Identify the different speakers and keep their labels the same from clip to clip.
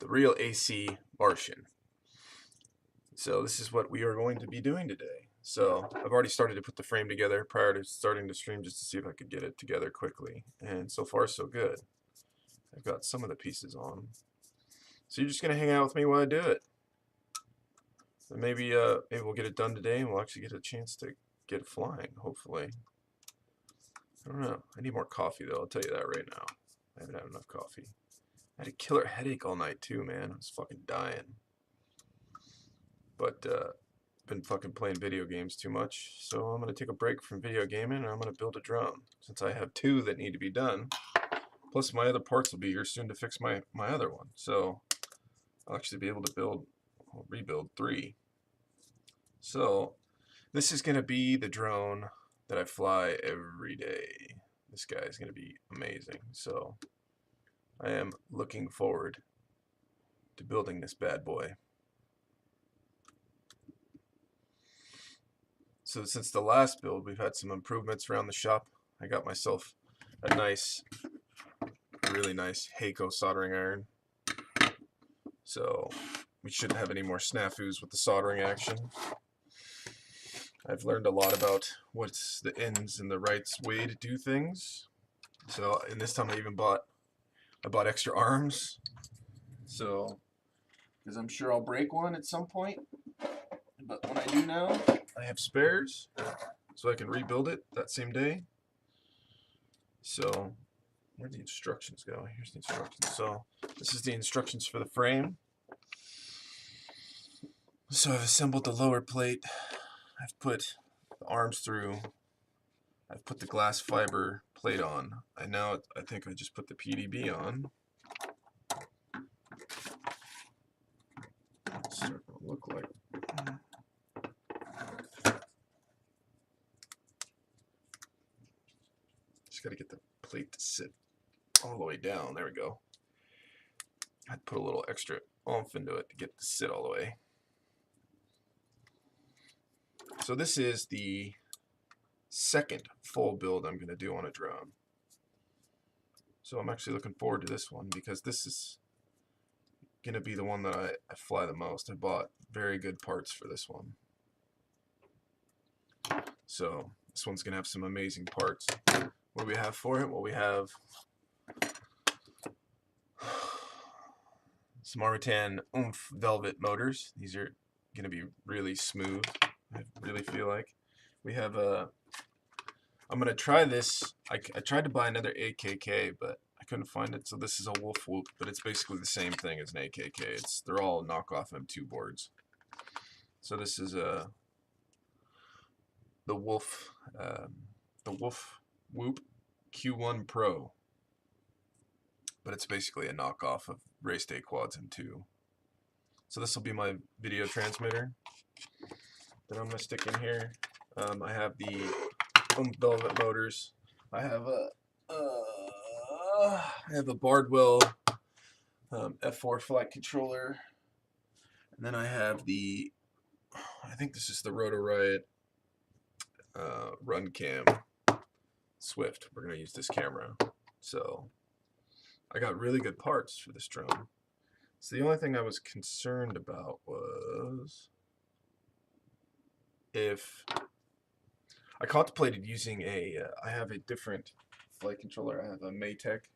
Speaker 1: the real AC Martian. So this is what we are going to be doing today. So I've already started to put the frame together prior to starting to stream just to see if I could get it together quickly. And so far so good. I've got some of the pieces on. So you're just going to hang out with me while I do it. And maybe we'll get it done today and we'll actually get a chance to get it flying, hopefully. I don't know. I need more coffee though, I'll tell you that right now. I haven't had enough coffee. I had a killer headache all night too, man. I was fucking dying. But been fucking playing video games too much, so I'm gonna take a break from video gaming and I'm gonna build a drone since I have two that need to be done. Plus my other parts will be here soon to fix my other one, so I'll actually be able to rebuild three. So this is gonna be the drone that I fly every day. This guy is gonna be amazing, so I am looking forward to building this bad boy. So since the last build, we've had some improvements around the shop. I got myself a really nice Heiko soldering iron. So we shouldn't have any more snafus with the soldering action. I've learned a lot about what's the ins and the rights way to do things. So, and this time I bought extra arms. So, because I'm sure I'll break one at some point. But when I do now, I have spares, so I can rebuild it that same day. So, where'd the instructions go? Here's the instructions. So, this is the instructions for the frame. So I've assembled the lower plate. I've put the arms through. I've put the glass fiber plate on. I think I just put the PDB on. It's starting to look like. Just got to get the plate to sit all the way down. There we go. I'd put a little extra oomph into it to get it to sit all the way. So this is the second full build I'm going to do on a drone. So I'm actually looking forward to this one because this is going to be the one that I fly the most. I bought very good parts for this one. So this one's going to have some amazing parts. What do we have for it? Well, we have some Martian Oomph Velvet motors. These are going to be really smooth, I really feel like. We have I'm going to try this. I tried to buy another AKK, but I couldn't find it, so this is a Wolf Whoop, but it's basically the same thing as an AKK. They're all knockoff M2 boards. So this is the Wolf Whoop Q1 Pro, but it's basically a knockoff of Race Day Quads M2. So this will be my video transmitter that I'm going to stick in here. I have the Velvet motors. I have a Bardwell F4 flight controller, and then I have I think this is the Roto Riot Run Cam Swift. We're gonna use this camera. So I got really good parts for this drone. So the only thing I was concerned about was if I contemplated using I have a different flight controller. I have a Maytech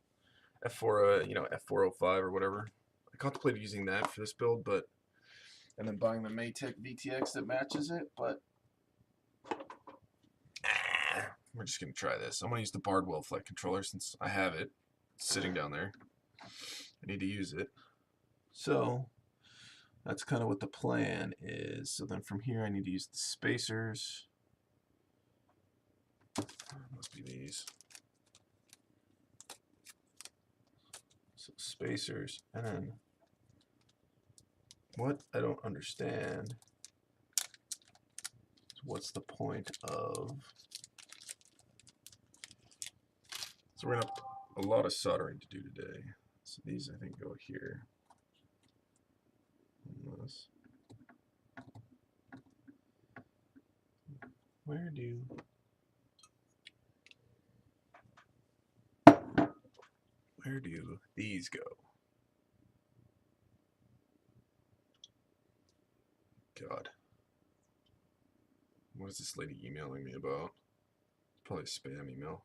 Speaker 1: F4, F405 or whatever. I contemplated using that for this build, and then buying the Maytech VTX that matches it, but we're just gonna try this. I'm gonna use the Bardwell flight controller since I have it. It's sitting down there. I need to use it. So that's kind of what the plan is. So then from here I need to use the spacers. Must be these. So spacers, and then what I don't understand is what's the point of. So we're gonna have a lot of soldering to do today. So these I think go here. Unless, where do these go? God. What is this lady emailing me about? Probably a spam email.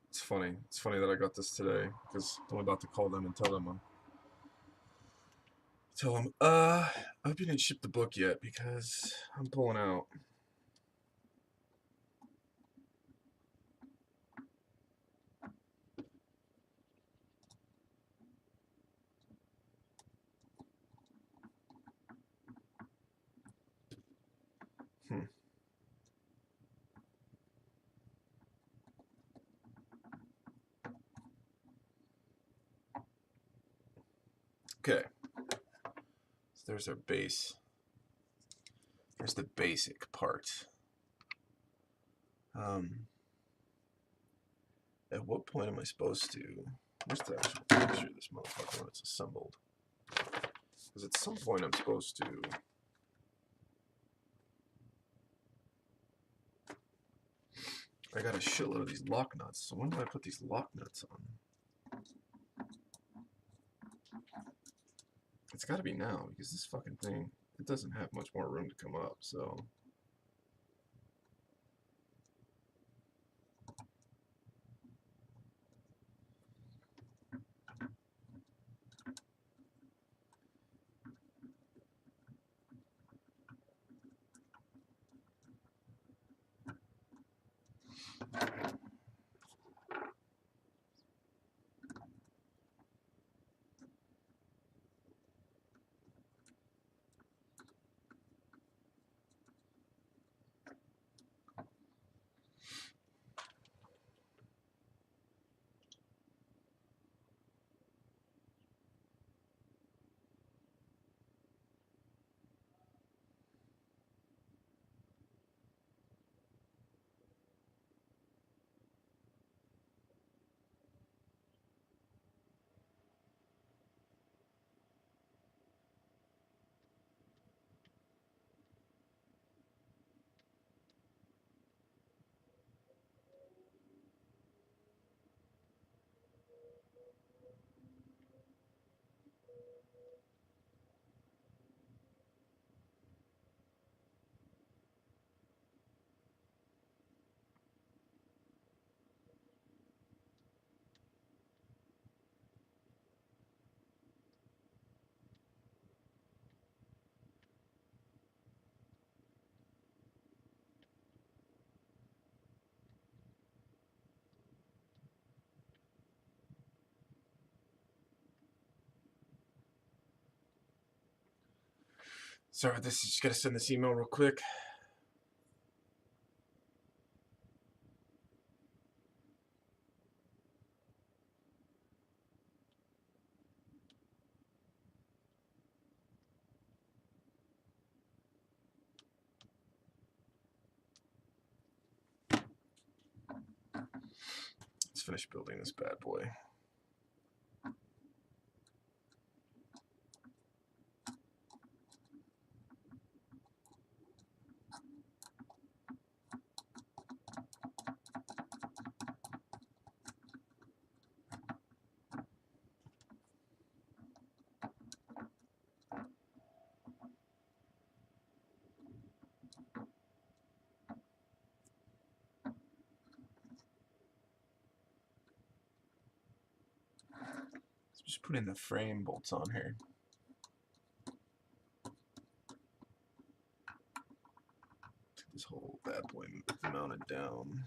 Speaker 1: It's funny. It's funny that I got this today because I'm about to call them and tell them I hope you didn't ship the book yet because I'm pulling out. Okay. So there's our base. There's the basic part. At what point am I supposed to? Where's the actual picture of this motherfucker when it's assembled? Because at some point I'm supposed to. I got a shitload of these lock nuts. So when do I put these lock nuts on? It's got to be now because this fucking thing, it doesn't have much more room to come up. So. Sorry, this is just gotta send this email real quick. Let's finish building this bad boy. Let's just put in the frame bolts on here. Get this whole bad boy mounted down.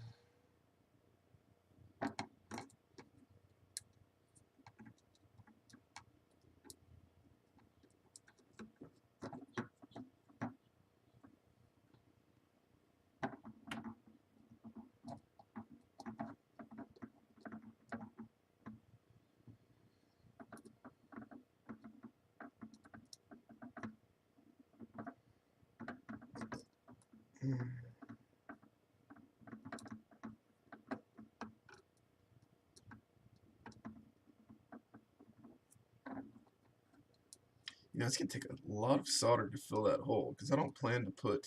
Speaker 1: Yeah, it's gonna take a lot of solder to fill that hole because I don't plan to put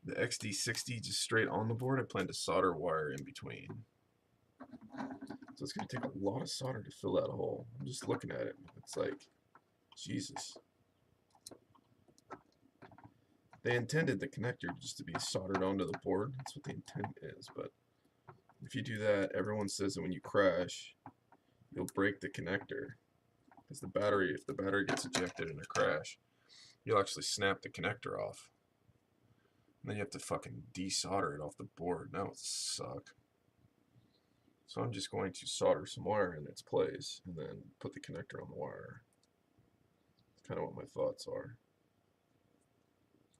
Speaker 1: the XD60 just straight on the board. I plan to solder wire in between. So it's gonna take a lot of solder to fill that hole. I'm just looking at it. It's like, Jesus. They intended the connector just to be soldered onto the board. That's what the intent is. But if you do that, everyone says that when you crash, you'll break the connector. Because the battery, if the battery gets ejected in a crash, you'll actually snap the connector off. And then you have to fucking desolder it off the board. That would suck. So I'm just going to solder some wire in its place and then put the connector on the wire. That's kind of what my thoughts are.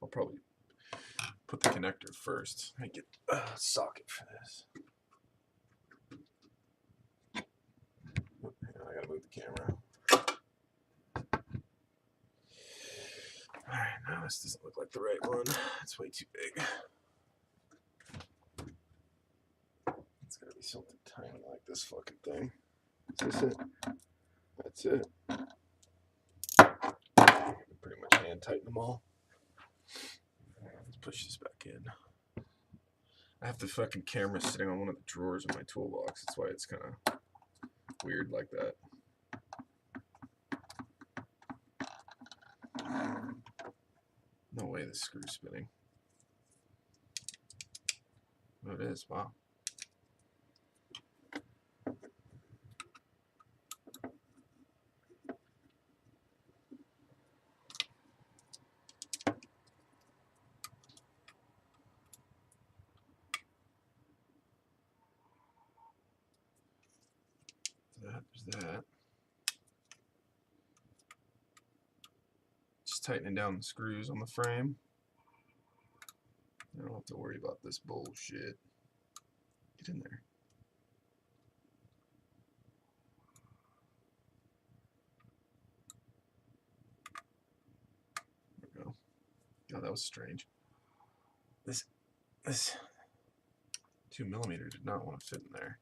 Speaker 1: I'll probably put the connector first. I get a socket for this. I gotta move the camera. Alright, now this doesn't look like the right one. It's way too big. It's gotta be something tiny like this fucking thing. Is this it? That's it. Pretty much hand tighten them all. Let's push this back in. I have the fucking camera sitting on one of the drawers in my toolbox. That's why it's kind of weird like that. No way this screw's spinning. Oh, it is. Wow. There's that. Just tightening down the screws on the frame. I don't have to worry about this bullshit. Get in there. There we go. God, that was strange. This 2mm did not want to fit in there.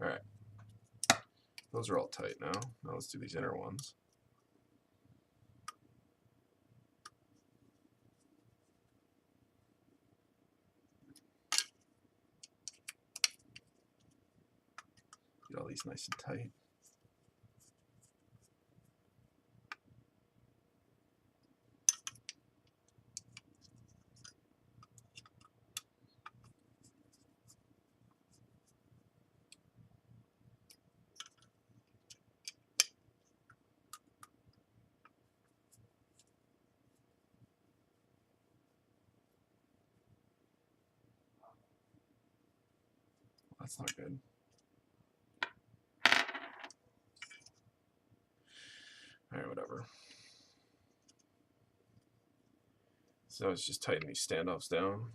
Speaker 1: Alright. Those are all tight now. Now let's do these inner ones. Get all these nice and tight. That's not good. Alright, whatever. So it's just tighten these standoffs down.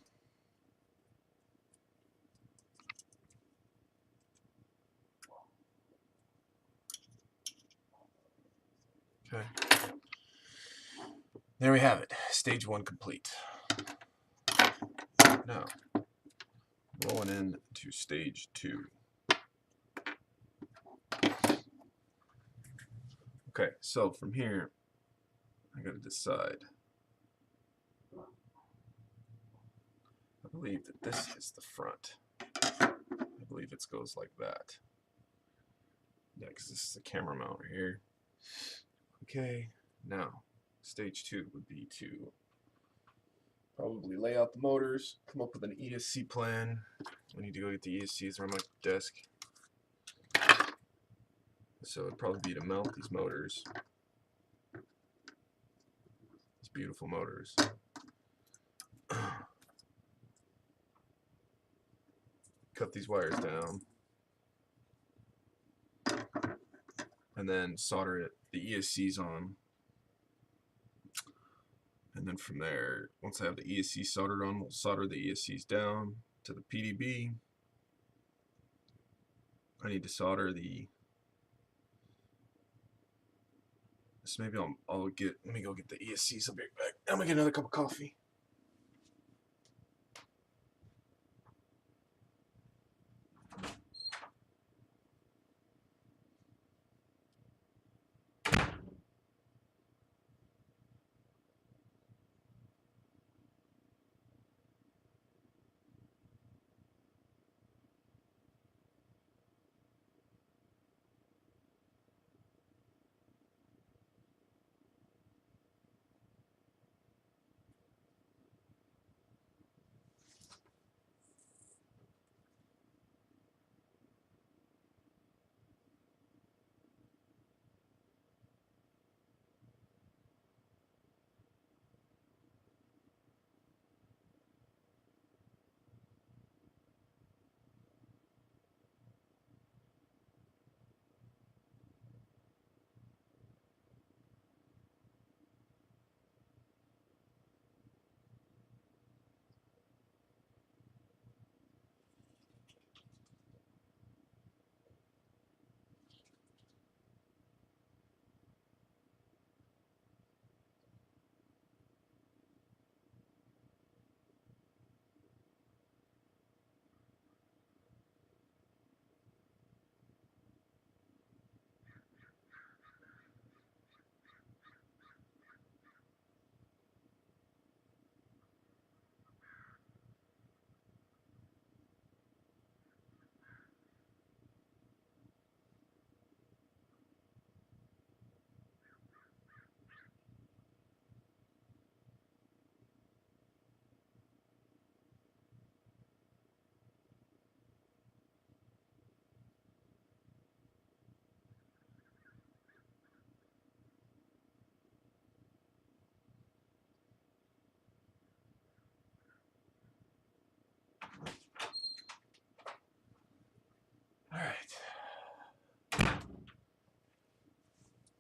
Speaker 1: Okay. There we have it. Stage 1 complete. Now, rolling into stage 2. Okay, so from here, I gotta decide. I believe that this is the front. I believe it goes like that. Yeah, because this is the camera mount right here. Okay, now, stage 2 would be to probably lay out the motors, come up with an ESC plan. I need to go get the ESCs on my desk. So it'd probably be to mount these motors. These beautiful motors. Cut these wires down. And then solder it, the ESCs on. And then from there, once I have the ESC soldered on, we'll solder the ESCs down to the PDB. I need to solder the... So maybe let me go get the ESCs. I'll be right back. I'm gonna get another cup of coffee.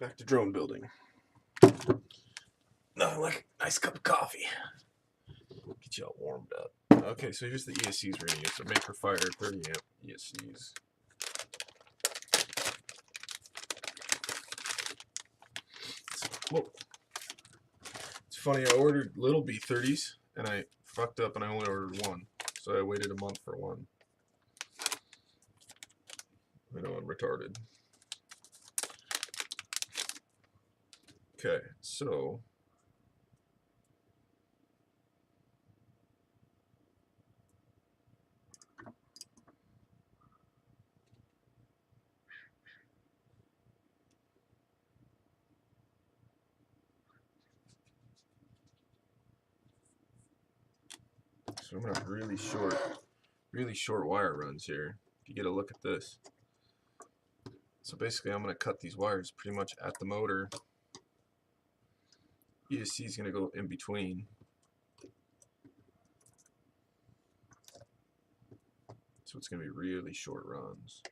Speaker 1: Back to drone building. Nothing like a nice cup of coffee. Get you all warmed up. Okay, so here's the ESCs we're going to use. So Maker Fire 30 amp ESCs. Whoa. It's funny, I ordered little B30s and I fucked up and I only ordered one. So I waited a month for one. I know I'm retarded. Okay, so I'm gonna have really short wire runs here. If you get a look at this. So basically I'm gonna cut these wires pretty much at the motor. ESC is gonna go in between. So it's gonna be really short runs.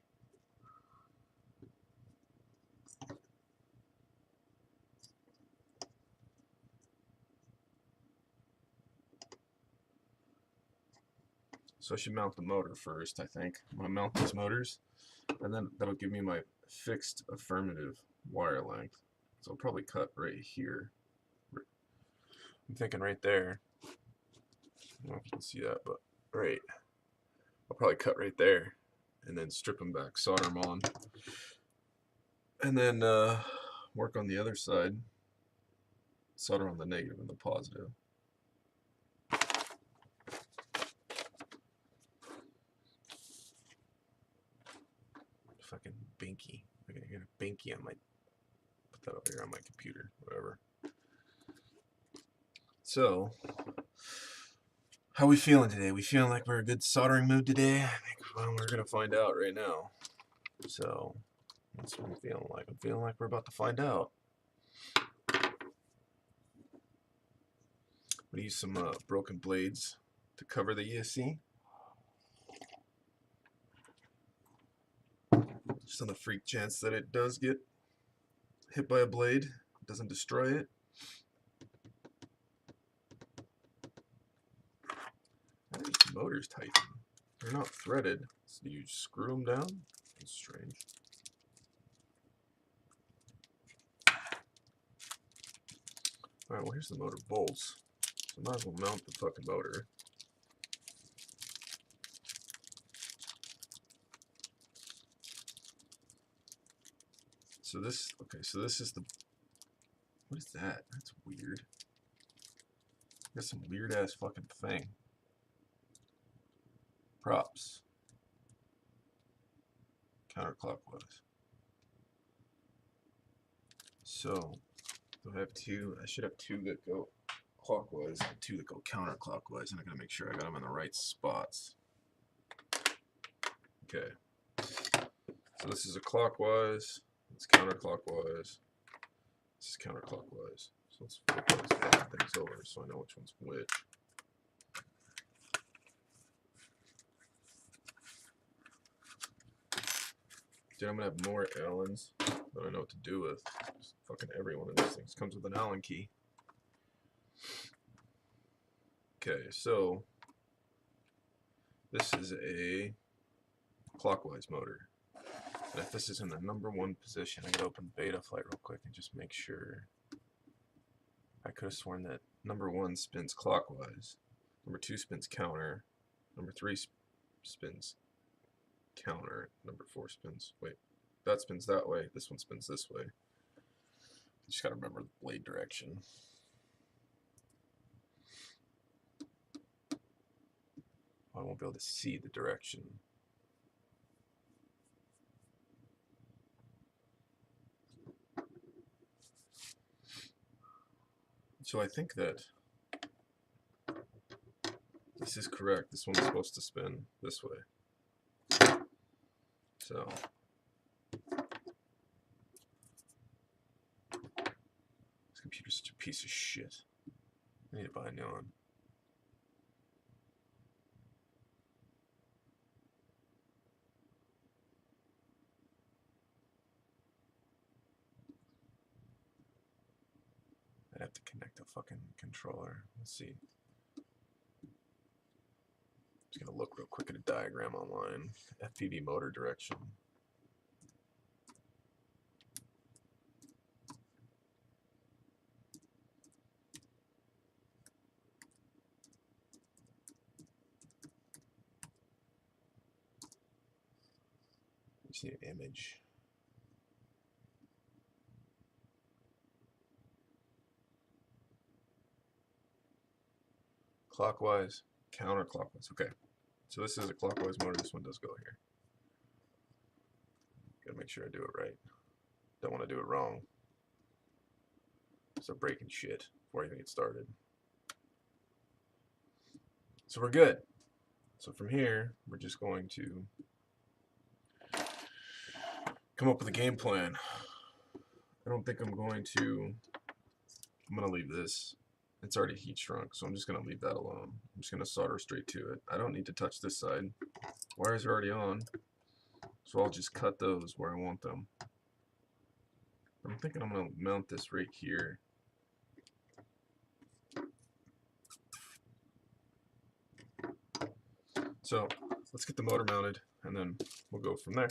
Speaker 1: So I should mount the motor first, I think. I'm going to mount these motors, and then that'll give me my fixed affirmative wire length. So I'll probably cut right here. I'm thinking right there. I don't know if you can see that, but right. I'll probably cut right there, and then strip them back, solder them on. And then work on the other side. Solder on the negative and the positive. Fucking binky. I'm gonna get a binky on my, put that up here on my computer, whatever. So, how we feeling today? We feeling like we're in a good soldering mood today? I think, well, we're gonna find out right now. So, that's what I'm feeling like. I'm feeling like we're about to find out. I'm gonna use some broken blades to cover the ESC. Just on the freak chance that it does get hit by a blade, it doesn't destroy it. How are these motors tighten? They're not threaded. So you screw them down? That's strange. Alright, well here's the motor bolts. So I might as well mount the fucking motor. So this, okay, so this is the, what is that? That's weird. That's some weird ass fucking thing. Props. Counterclockwise. So, I have two, I should have two that go clockwise and two that go counterclockwise, and I gotta make sure I got them in the right spots. Okay. So this is a clockwise. It's counterclockwise. This is counterclockwise. So let's flip those fucking things over so I know which one's which. Dude, I'm gonna have more Allens than I know what to do with. Just fucking every one of these things comes with an Allen key. Okay, so this is a clockwise motor. And if this is in the #1 position, I gotta open Beta Flight real quick and just make sure. I could have sworn that #1 spins clockwise, #2 spins counter, #3 spins counter, #4 spins, wait, that spins that way, this one spins this way. You just gotta remember the blade direction. I won't be able to see the direction. So I think that this is correct. This one's supposed to spin this way. So this computer's such a piece of shit. I need to buy a new one. have to connect a fucking controller. Let's see. Just gonna look real quick at a diagram online. FPV motor direction. Just need an image. Clockwise, counterclockwise. Okay. So this is a clockwise motor. This one does go here. Gotta make sure I do it right. Don't want to do it wrong. So breaking shit before I even get started. So we're good. So from here, we're just going to come up with a game plan. I don't think I'm going to leave this. It's already heat shrunk, so I'm just gonna leave that alone. I'm just gonna solder straight to it. I don't need to touch this side. Wires are already on, so I'll just cut those where I want them. I'm thinking I'm gonna mount this right here. So let's get the motor mounted, and then we'll go from there.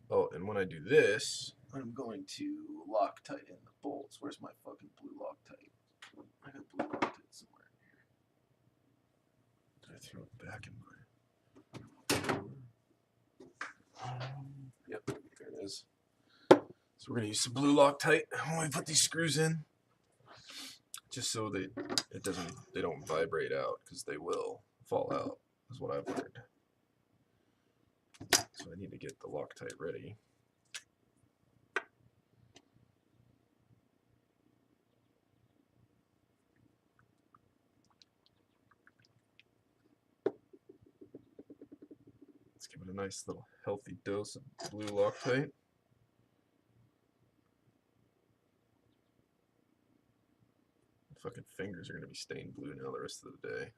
Speaker 1: Oh, and when I do this, I'm going to Loctite in the bolts. Where's my fucking blue Loctite? I got blue Loctite somewhere in here. Did I throw it back in my... Yep, there it is. So we're gonna use some blue Loctite when we put these screws in, just so they don't vibrate out, because they will fall out, is what I've learned. So I need to get the Loctite ready. Let's give it a nice little healthy dose of blue Loctite. My fucking fingers are going to be stained blue now the rest of the day.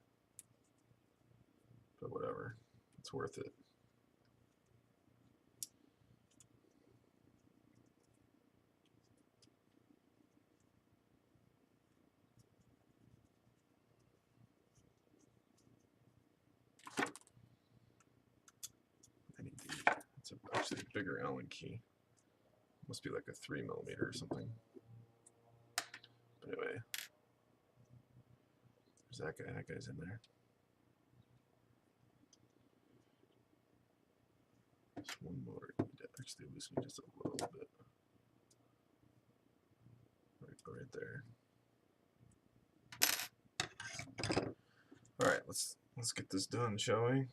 Speaker 1: But whatever, it's worth it. It's actually a bigger Allen key. Must be like a 3mm or something. But anyway, there's that guy. That guy's in there. Just one more. I need to actually loosen it just a little bit. Right there. All right, let's get this done, shall we?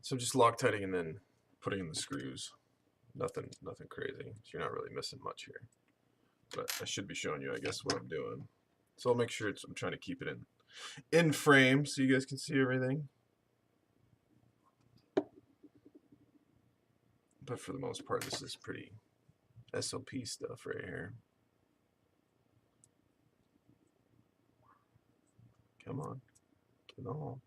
Speaker 1: So just Loctiting and then putting in the screws. Nothing crazy. So you're not really missing much here. But I should be showing you, I guess, what I'm doing. So I'll make sure I'm trying to keep it in frame so you guys can see everything. But for the most part, this is pretty SOP stuff right here. Come on. Get on.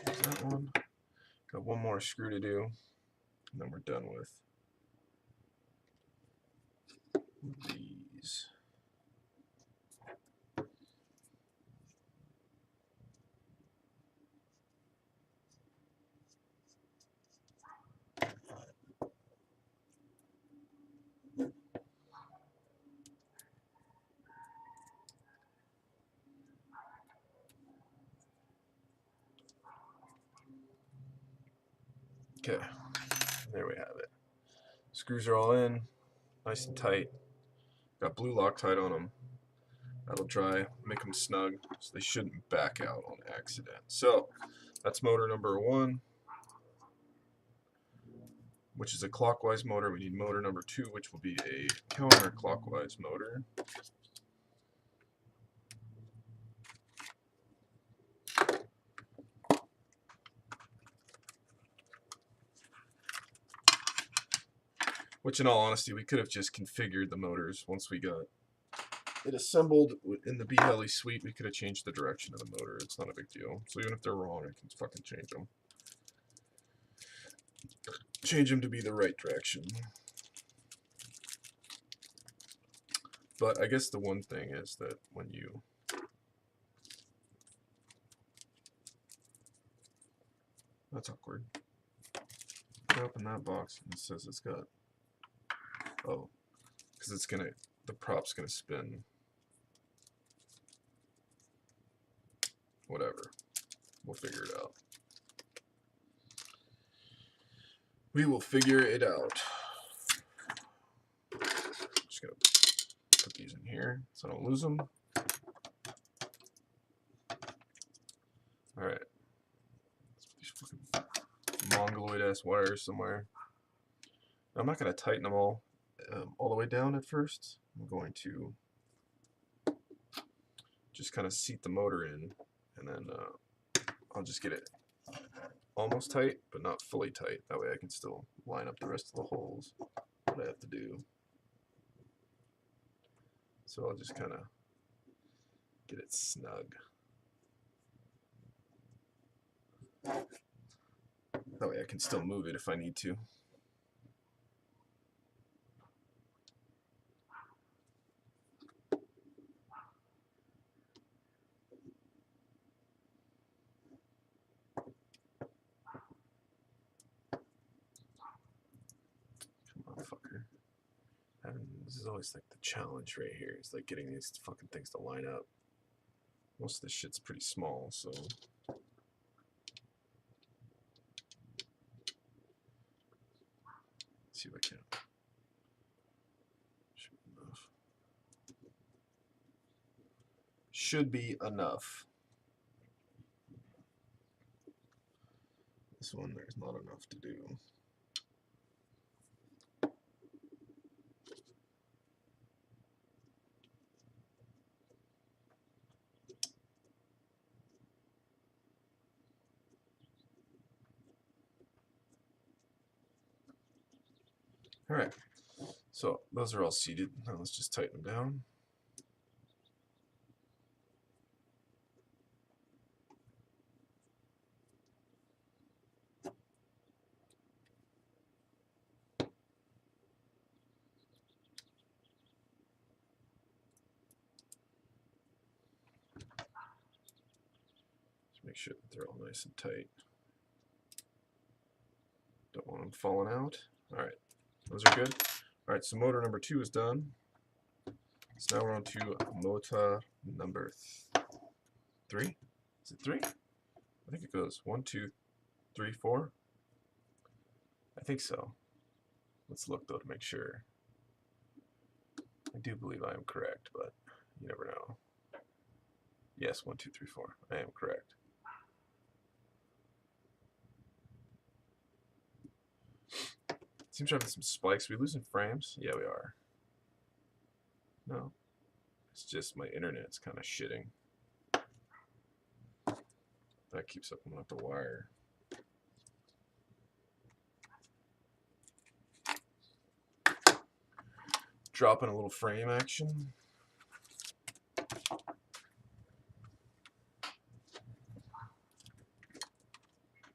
Speaker 1: There's that one. Got one more screw to do, and then we're done with these. Okay, there we have it. Screws are all in, nice and tight. Got blue Loctite on them. That'll dry, make them snug, so they shouldn't back out on accident. So that's motor number 1, which is a clockwise motor. We need motor number 2, which will be a counterclockwise motor. Which, in all honesty, we could have just configured the motors once we got it assembled in the BLE suite. We could have changed the direction of the motor. It's not a big deal. So even if they're wrong, I can fucking change them. Change them to be the right direction. But I guess the one thing is that when you that's awkward. Open that box and it says it's got because it's gonna the prop's gonna spin. Whatever. We'll figure it out. We will figure it out. Just gonna put these in here so I don't lose them. Alright. These fucking mongoloid ass wires somewhere. Now, I'm not going to tighten them all the way down at first. I'm going to just kind of seat the motor in, and then I'll just get it almost tight, but not fully tight. That way I can still line up the rest of the holes that I have to do. So I'll just kind of get it snug. That way I can still move it if I need to. Fucker. This is always like the challenge right here. It's like getting these fucking things to line up. Most of this shit's pretty small, so let's see if I can. Should be enough. Should be enough. This one there's not enough to do. Alright, so those are all seated. Now let's just tighten them down. Just make sure that they're all nice and tight. Don't want them falling out. Alright. Those are good. Alright, so motor number 2 is done. So now we're on to motor number 3. Is it 3? I think it goes 1, 2, 3, 4. I think so. Let's look though to make sure. I do believe I am correct, but you never know. Yes, 1, 2, 3, 4. I am correct. Seems we're having some spikes. Are we losing frames? Yeah, we are. No. It's just my internet's kind of shitting. That keeps up with the wire. Dropping a little frame action.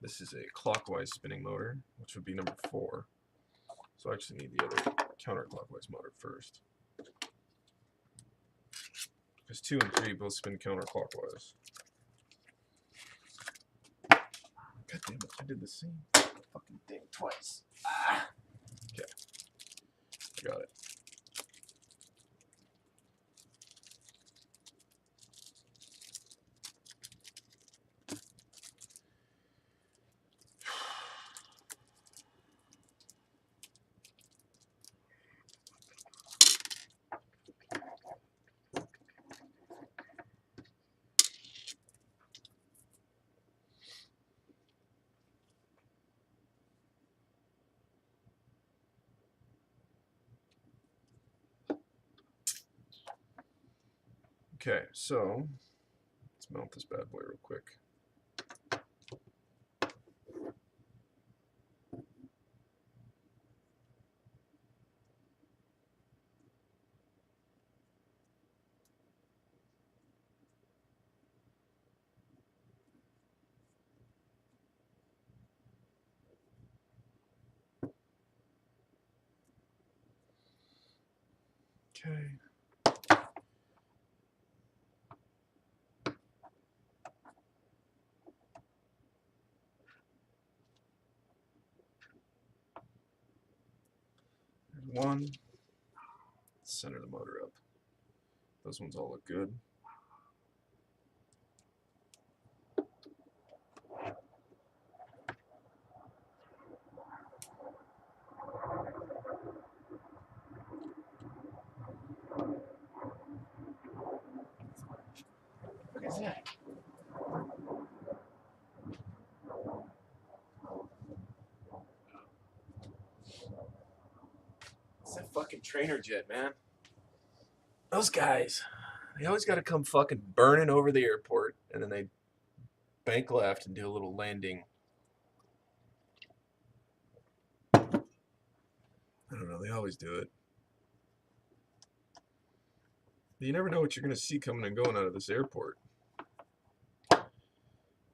Speaker 1: This is a clockwise spinning motor, which would be number 4. So I actually need the other counterclockwise motor first. Because 2 and 3 both spin counterclockwise. God damn it, I did the same fucking thing twice. Ah. Okay. Got it. Okay, so let's mount this bad boy real quick. Okay. There's one. Center the motor up. Those ones all look good. What is that? It's that fucking trainer jet, man. Those guys, they always got to come fucking burning over the airport, and then they bank left and do a little landing. I don't know, they always do it. You never know what you're going to see coming and going out of this airport.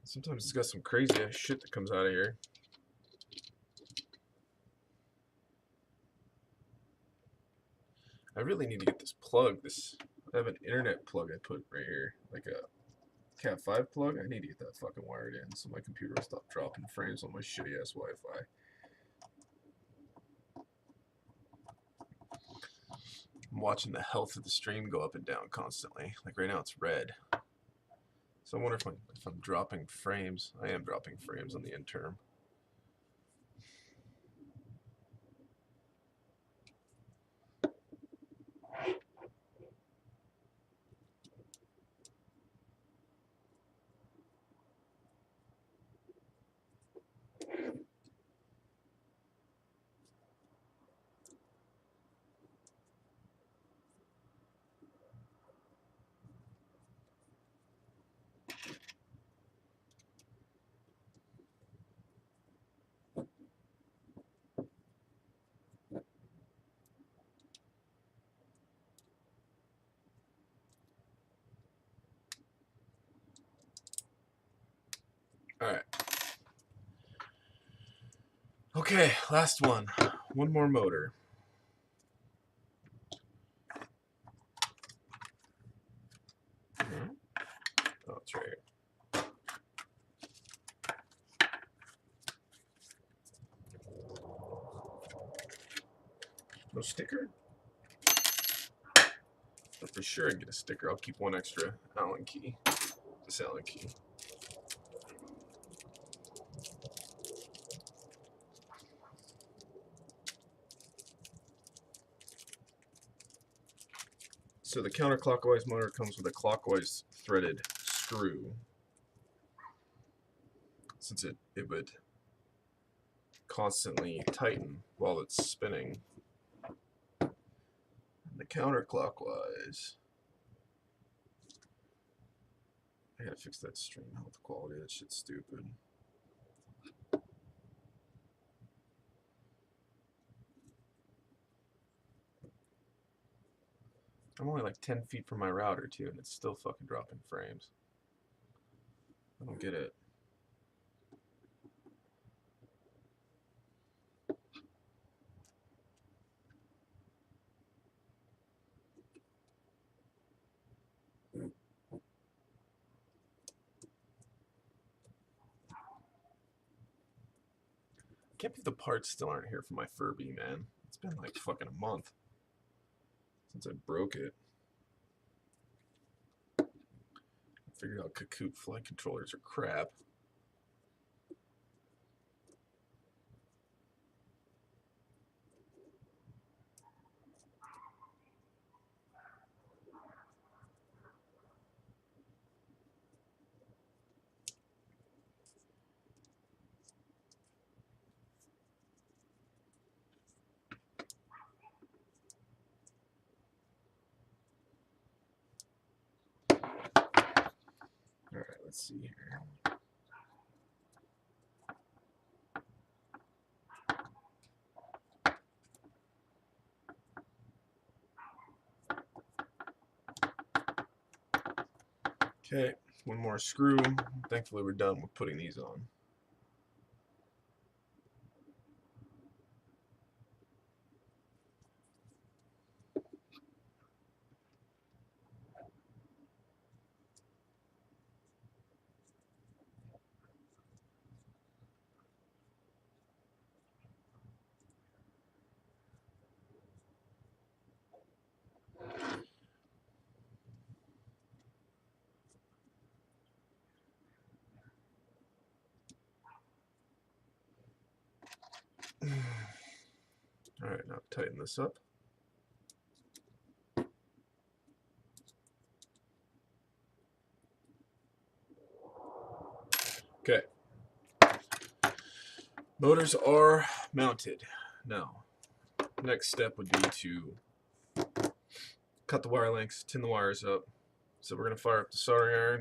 Speaker 1: Sometimes it's got some crazy ass shit that comes out of here. I really need to get this plug. I have an internet plug I put right here, like a Cat 5 plug. I need to get that fucking wired in so my computer will stop dropping frames on my shitty ass Wi-Fi. I'm watching the health of the stream go up and down constantly. Like right now it's red. So I wonder if I'm dropping frames. I am dropping frames on the interim. Alright. Okay, last one. One more motor. Oh, it's right here. No sticker? But for sure I'd get a sticker. I'll keep one extra Allen key. This Allen key. So the counterclockwise motor comes with a clockwise threaded screw. Since it would constantly tighten while it's spinning. And the counterclockwise, I gotta fix that stream health quality. That shit's stupid. I'm only like 10 feet from my router too, and it's still fucking dropping frames. I don't get it. Can't believe the parts still aren't here for my Furby, man. It's been like fucking a month since I broke it. I figured out Kakoot flight controllers are crap. let's see here. Okay, one more screw. Thankfully we're done with putting these on. All right, now tighten this up. Okay. Motors are mounted. Now, next step would be to cut the wire lengths, tin the wires up. So we're going to fire up the soldering iron.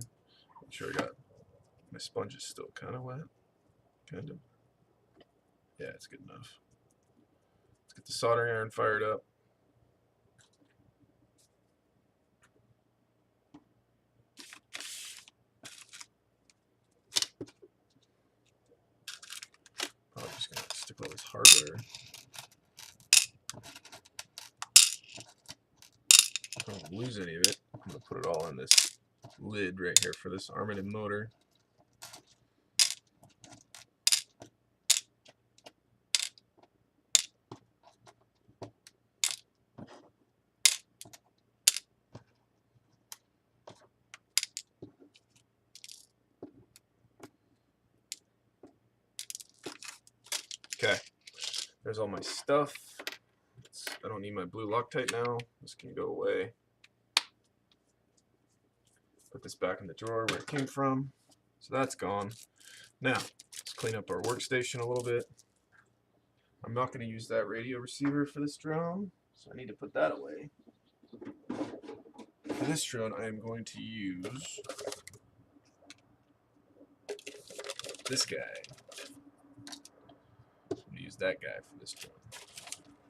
Speaker 1: Make sure I got my sponge is still kind of wet. Kind of. Yeah, it's good enough. Let's get the soldering iron fired up. Probably just going to stick all this hardware. I don't lose any of it. I'm going to put it all in this lid right here for this armated motor. Okay, there's all my stuff. I don't need my blue Loctite now. This can go away. Put this back in the drawer where it came from. So that's gone. Now, let's clean up our workstation a little bit. I'm not going to use that radio receiver for this drone, so I need to put that away. For this drone, I am going to use this guy. I'm going to use that guy for this drone.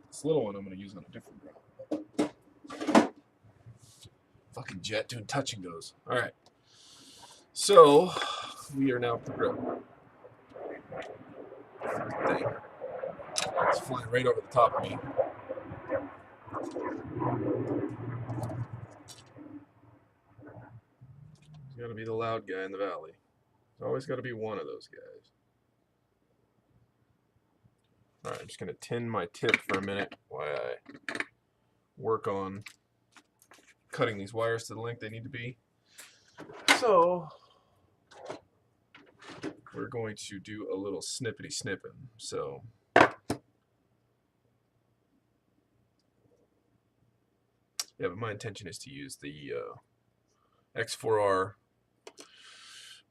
Speaker 1: This little one I'm going to use on a different drone. Fucking jet doing touch and goes. Alright. So, we are now at the grill. It's flying right over the top of me. He's got to be the loud guy in the valley. There's always got to be one of those guys. Alright, I'm just going to tin my tip for a minute while I work on cutting these wires to the length they need to be. So, we're going to do a little snippety snipping. So, yeah, but my intention is to use the X4R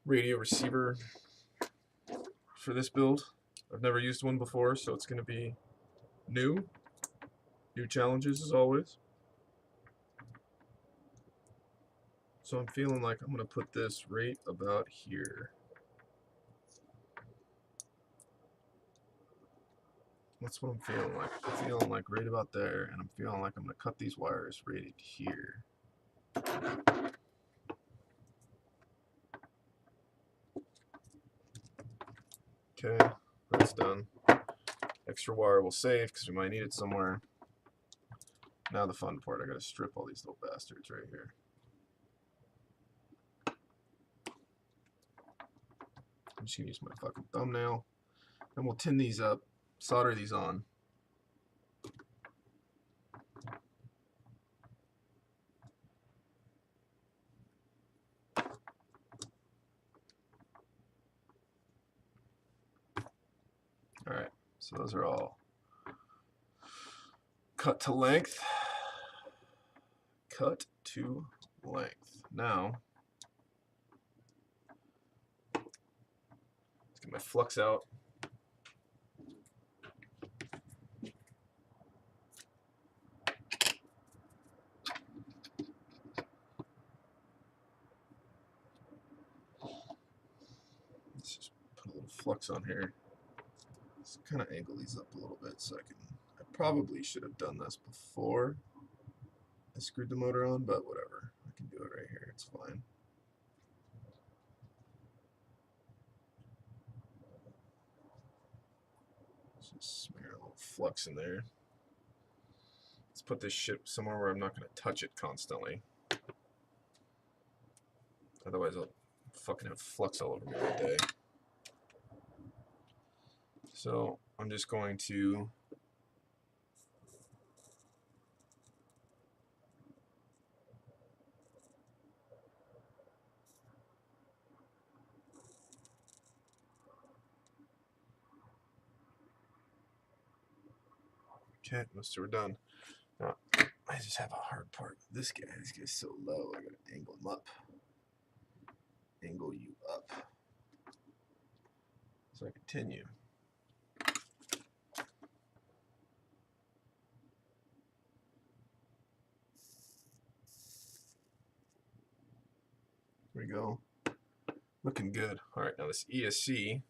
Speaker 1: radio receiver for this build. I've never used one before, so it's going to be new challenges as always. So I'm feeling like I'm going to put this right about here. That's what I'm feeling like. I'm feeling like right about there, and I'm feeling like I'm going to cut these wires right here. Okay, that's done. Extra wire we'll save because we might need it somewhere. Now the fun part, I gotta strip all these little bastards right here. I'm just gonna use my fucking thumbnail. And we'll tin these up, solder these on. Alright, so those are all cut to length. Cut to length. Now, let's get my flux out. Let's just put a little flux on here. Let's kind of angle these up a little bit so I probably should have done this before I screwed the motor on, but whatever. I can do it right here. It's fine. Just smear a little flux in there. Let's put this shit somewhere where I'm not going to touch it constantly. Otherwise I'll fucking have flux all over me all day. So I'm just going to okay, most we're done. Now, I just have a hard part with this guy. This guy's so low, I gotta angle him up. Angle you up. So I continue. There we go. Looking good. Alright, now this AAC,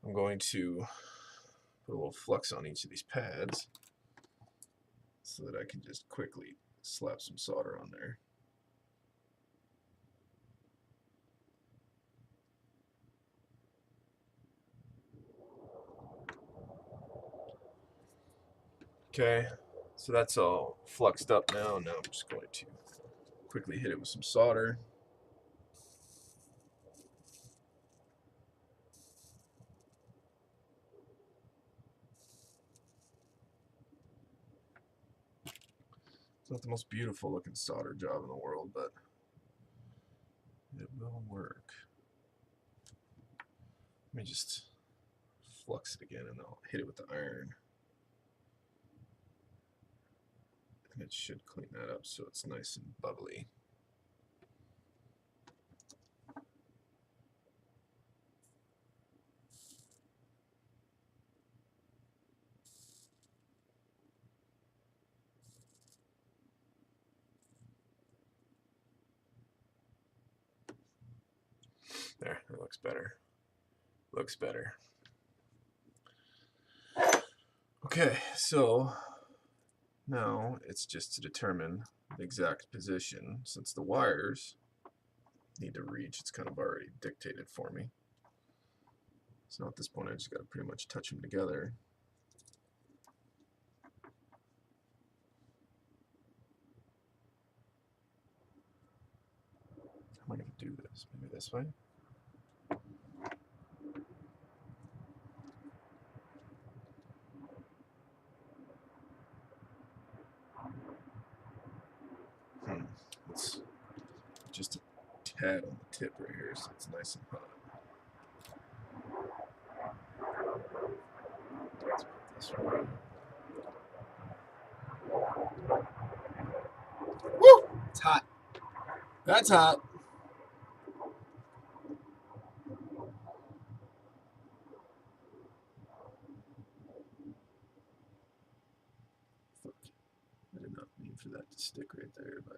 Speaker 1: I'm going to put a little flux on each of these pads so that I can just quickly slap some solder on there. Okay, so that's all fluxed up now. Now I'm just going to quickly hit it with some solder. It's not the most beautiful looking solder job in the world, but it will work. Let me just flux it again and I'll hit it with the iron. And it should clean that up so it's nice and bubbly. There, that looks better. Looks better. Okay, so now it's just to determine the exact position. Since the wires need to reach, it's kind of already dictated for me. So at this point I just got to pretty much touch them together. How am I going to do this? Maybe this way? It's just a tad on the tip right here, so it's nice and hot. Let's put this right. Woo! It's hot. That's hot. Fuck. I did not mean for that to stick right there, but.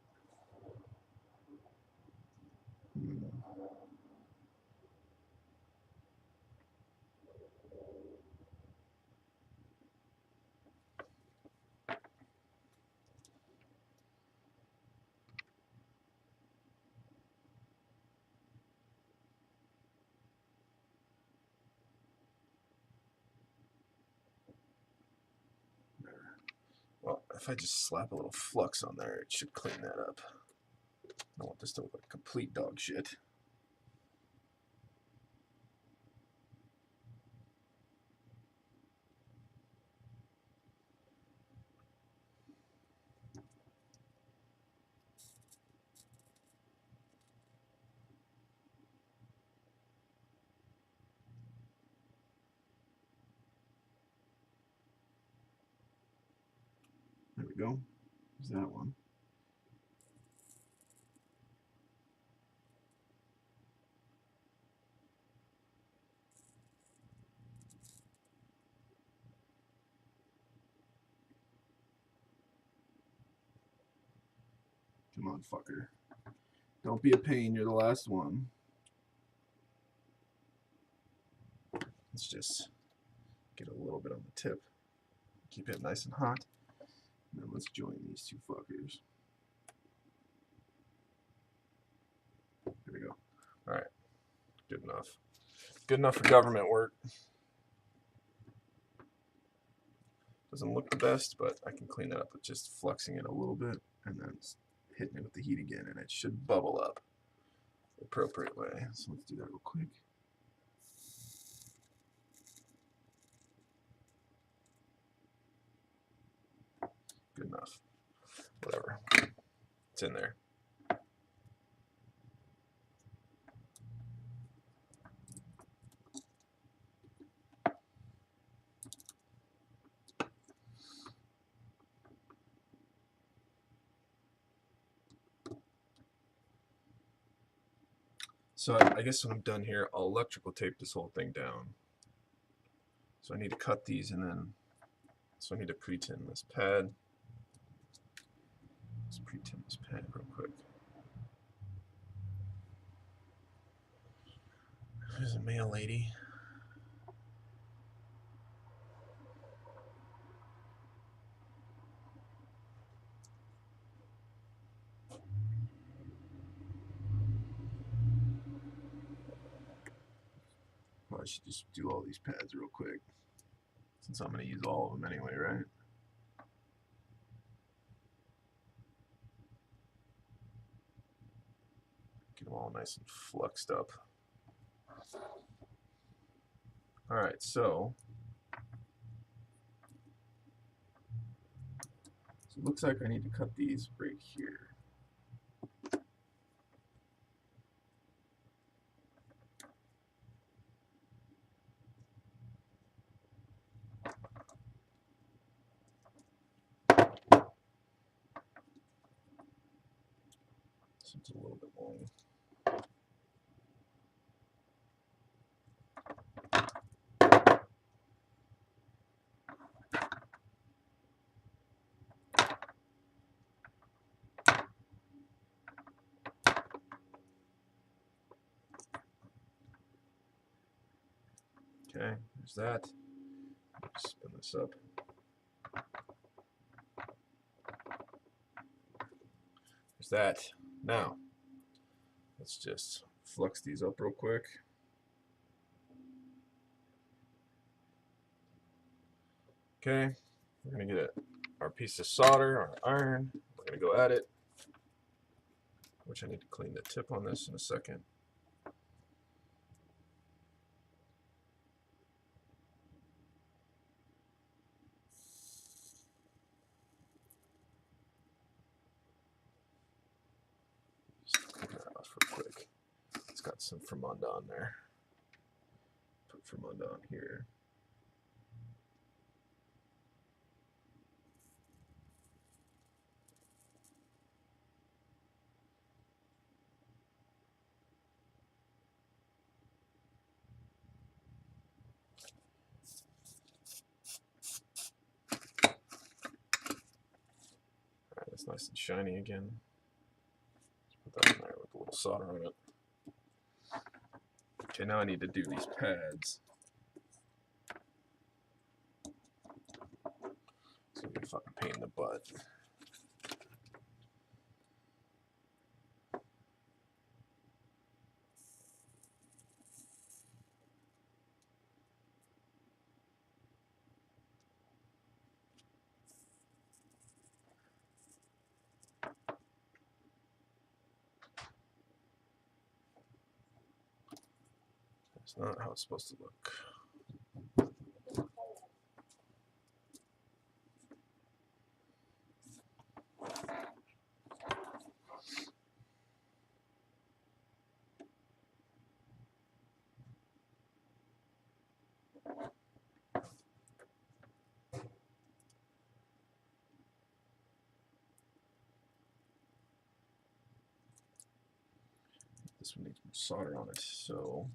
Speaker 1: Well, if I just slap a little flux on there, it should clean that up. I don't want this to look like complete dog shit. There we go. There's that one. Come on, fucker. Don't be a pain, you're the last one. Let's just get a little bit on the tip. Keep it nice and hot. And then let's join these two fuckers. There we go. Alright. Good enough. Good enough for government work. Doesn't look the best, but I can clean that up with just flexing it a little bit and then hitting it with the heat again, and it should bubble up the appropriate way. So let's do that real quick. Good enough. Whatever. It's in there. So I guess when I'm done here, I'll electrical tape this whole thing down. So I need to cut these, and then, so I need to pre-tin this pad. Let's pre-tin this pad real quick. There's a mail lady. Well, I should just do all these pads real quick, since I'm going to use all of them anyway, right? Get them all nice and fluxed up. Alright, so it looks like I need to cut these right here. Seems a little bit long. Okay, there's that. Spin this up. There's that. Now, let's just flux these up real quick. Okay, we're going to get our piece of solder, our iron. We're going to go at it, which I need to clean the tip on this in a second. Just clean that off real quick. It's got some Fermunda on there. Put Fermunda on here. Alright, that's nice and shiny again. Put that in there with a little solder on it. Okay, now I need to do these pads. It's gonna be a fucking pain in the butt. That's not how it's supposed to look. This one needs more solder on it, so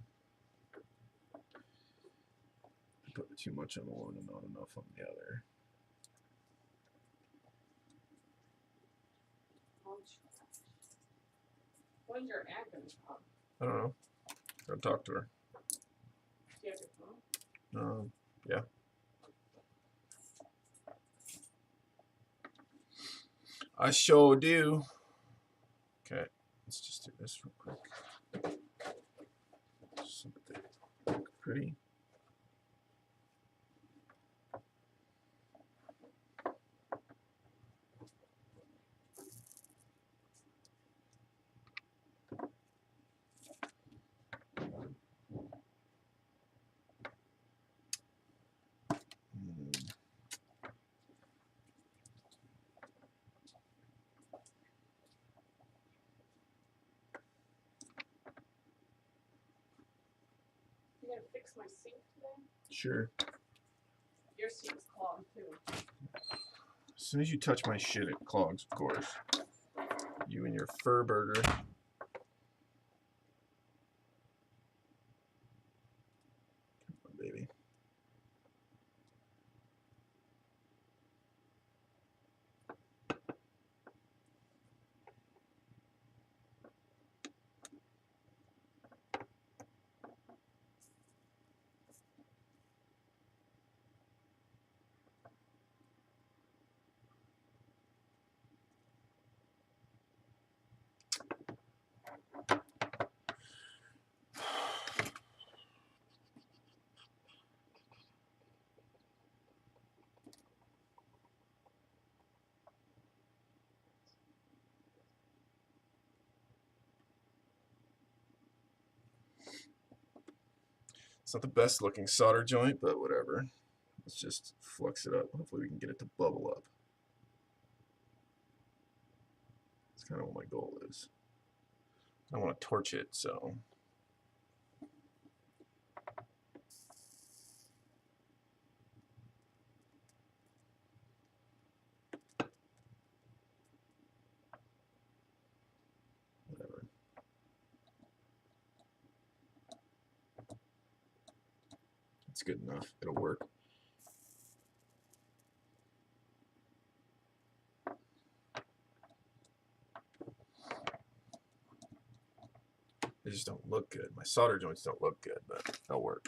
Speaker 1: I put too much on one and not enough on the other.
Speaker 2: When's your ad gonna come?
Speaker 1: I don't know. Gotta talk to her.
Speaker 2: Do you have your phone?
Speaker 1: Yeah. I sure do. Okay, let's just do this real quick. So that they look pretty.
Speaker 2: You gonna fix my sink today?
Speaker 1: Sure.
Speaker 2: Your sink's clogged too.
Speaker 1: As soon as you touch my shit, it clogs, of course. You and your fur burger. Come on, baby. It's not the best looking solder joint, but whatever. Let's just flux it up. Hopefully we can get it to bubble up. That's kind of what my goal is. I want to torch it, so. Whatever. It's good enough. It'll work. They just don't look good. My solder joints don't look good, but they'll work.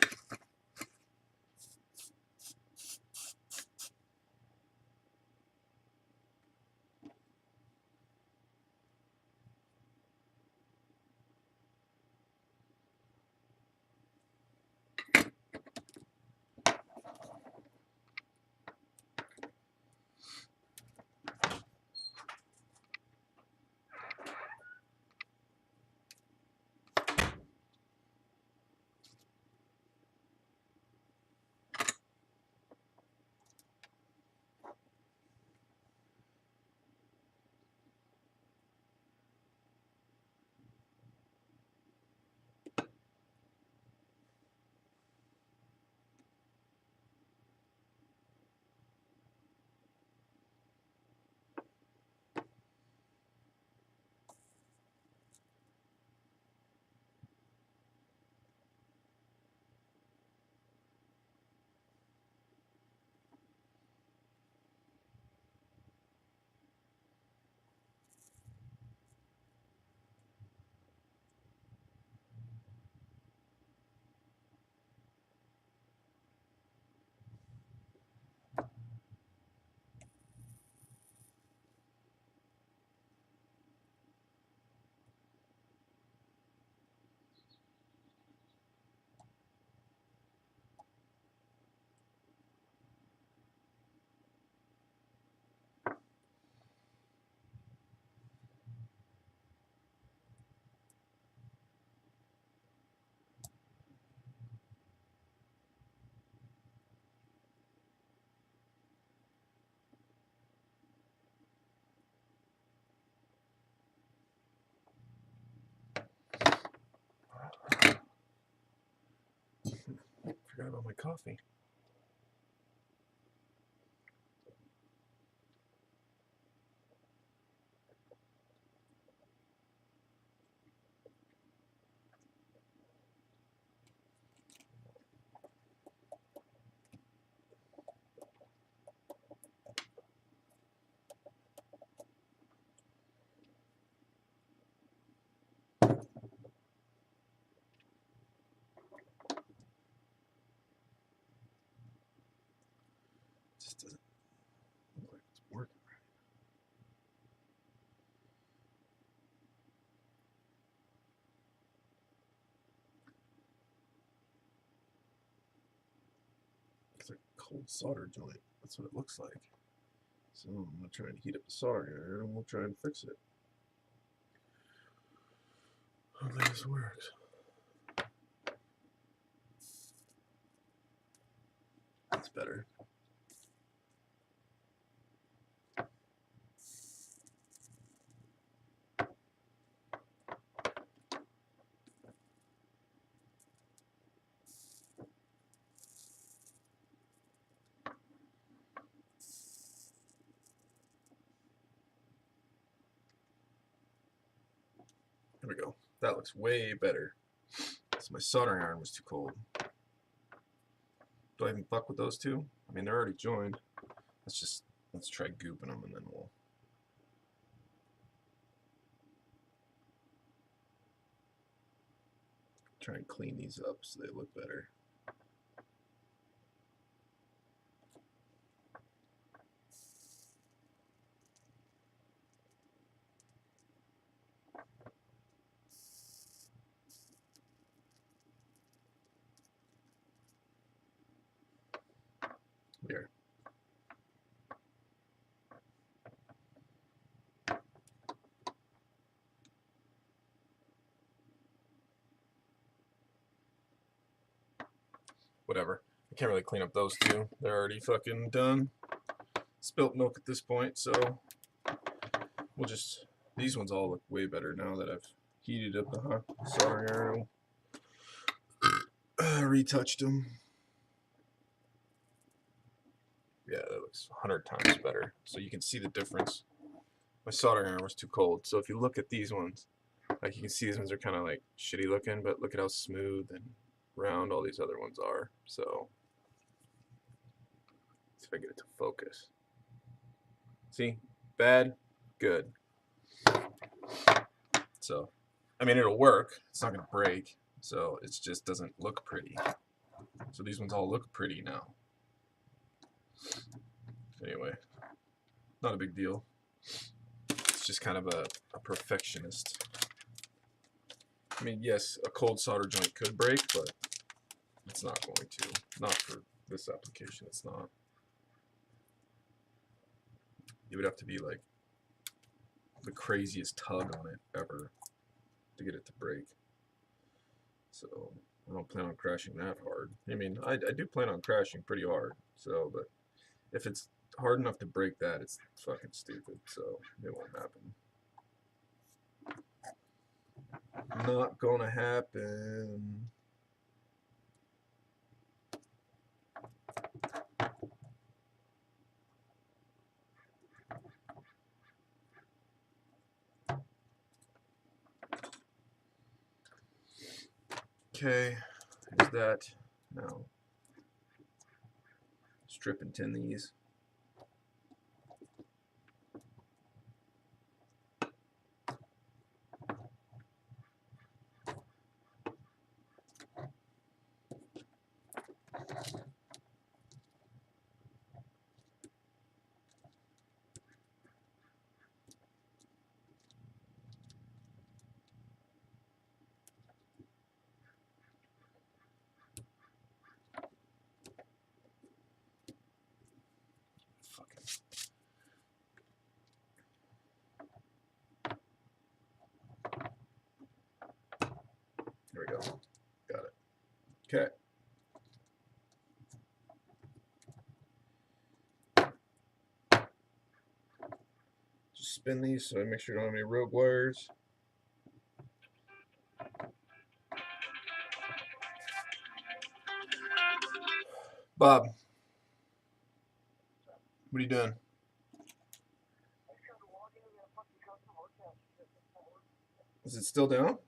Speaker 1: Forgot about my coffee. just doesn't look like it's working right. It's like a cold solder joint. That's what it looks like. So I'm gonna try and heat up the solder iron and we'll try and fix it. Hopefully this works. That's better. There we go. That looks way better. So my soldering iron was too cold. Do I even fuck with those two? I mean, they're already joined. Let's try gooping them and then we'll try and clean these up so they look better. Here. Whatever. I can't really clean up those two. They're already fucking done. Spilt milk at this point, so we'll just... These ones all look way better now that I've heated up the soldering iron. Retouched them. Yeah, that looks 100 times better. So you can see the difference. My soldering iron was too cold. So if you look at these ones, like you can see these ones are kind of like shitty looking, but look at how smooth and round all these other ones are. So let's see if I get it to focus. See? Bad, good. So, I mean, it'll work. It's not going to break. So it just doesn't look pretty. So these ones all look pretty now. Anyway, not a big deal. It's just kind of a perfectionist. I mean, yes, a cold solder joint could break, but it's not going to. Not for this application, it's not. It would have to be like the craziest tug on it ever to get it to break. So I don't plan on crashing that hard. I mean, I do plan on crashing pretty hard. So, but if it's hard enough to break that, it's fucking stupid. So it won't happen. Not gonna happen. Okay, there's that. Now, strip and tin these. There we go. Got it. Okay. Just spin these so I make sure I don't have any rogue wires. Bob, what are you doing? Is it still down?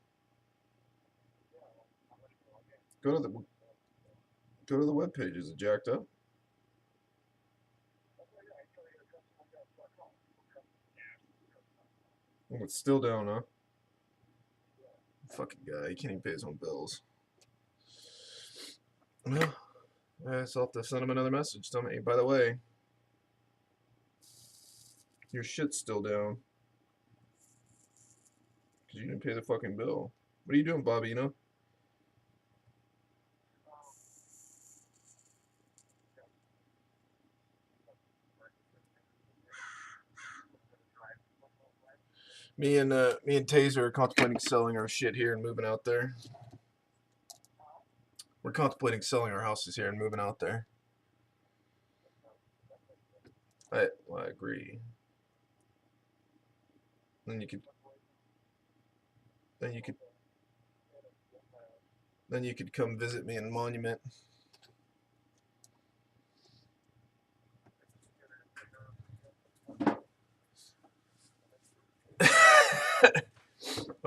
Speaker 1: Go to the web page. Is it jacked up? Oh, it's still down, huh? Fucking guy, he can't even pay his own bills. Well, so I'll have to send him another message. Tell me, by the way, Your shit's still down. Because you didn't pay the fucking bill. What are you doing, Bobby, you know? Me and Taser are contemplating selling our shit here and moving out there. We're contemplating selling our houses here and moving out there. I agree. Then you could then you could then you could come visit me in Monument.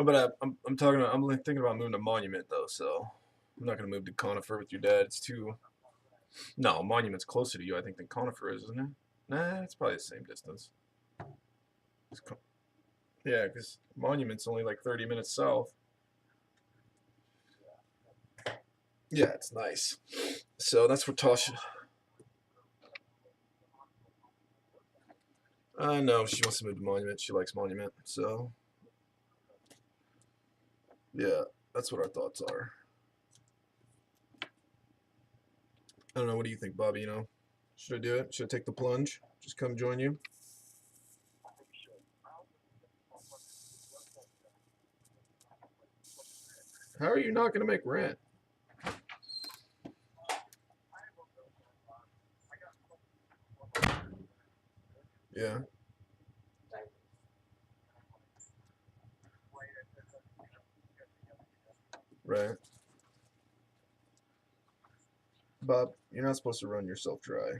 Speaker 1: But I'm talking about, I'm thinking about moving to Monument though, so I'm not gonna move to Conifer with your dad. It's too. No, Monument's closer to you, I think, than Conifer is, isn't it? Nah, it's probably the same distance. Yeah, because Monument's only like 30 minutes south. Yeah, it's nice. So that's what Tasha. No, she wants to move to Monument. She likes Monument. So, yeah, that's what our thoughts are. I don't know. What do you think, Bobby? You know, should I do it? Should I take the plunge? Just come join you? How are you not going to make rent? Yeah, right. Bob, you're not supposed to run yourself dry.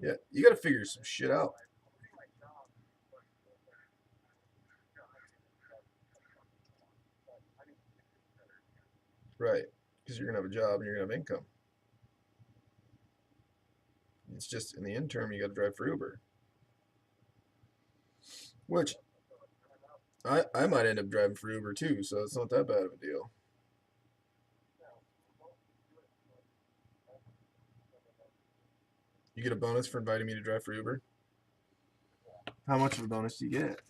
Speaker 1: Yeah, you got to figure some shit out. Right. Because you're going to have a job and you're going to have income. It's just in the interim, you got to drive for Uber. Which I might end up driving for Uber too, so it's not that bad of a deal. You get a bonus for inviting me to drive for Uber? How much of a bonus do you get?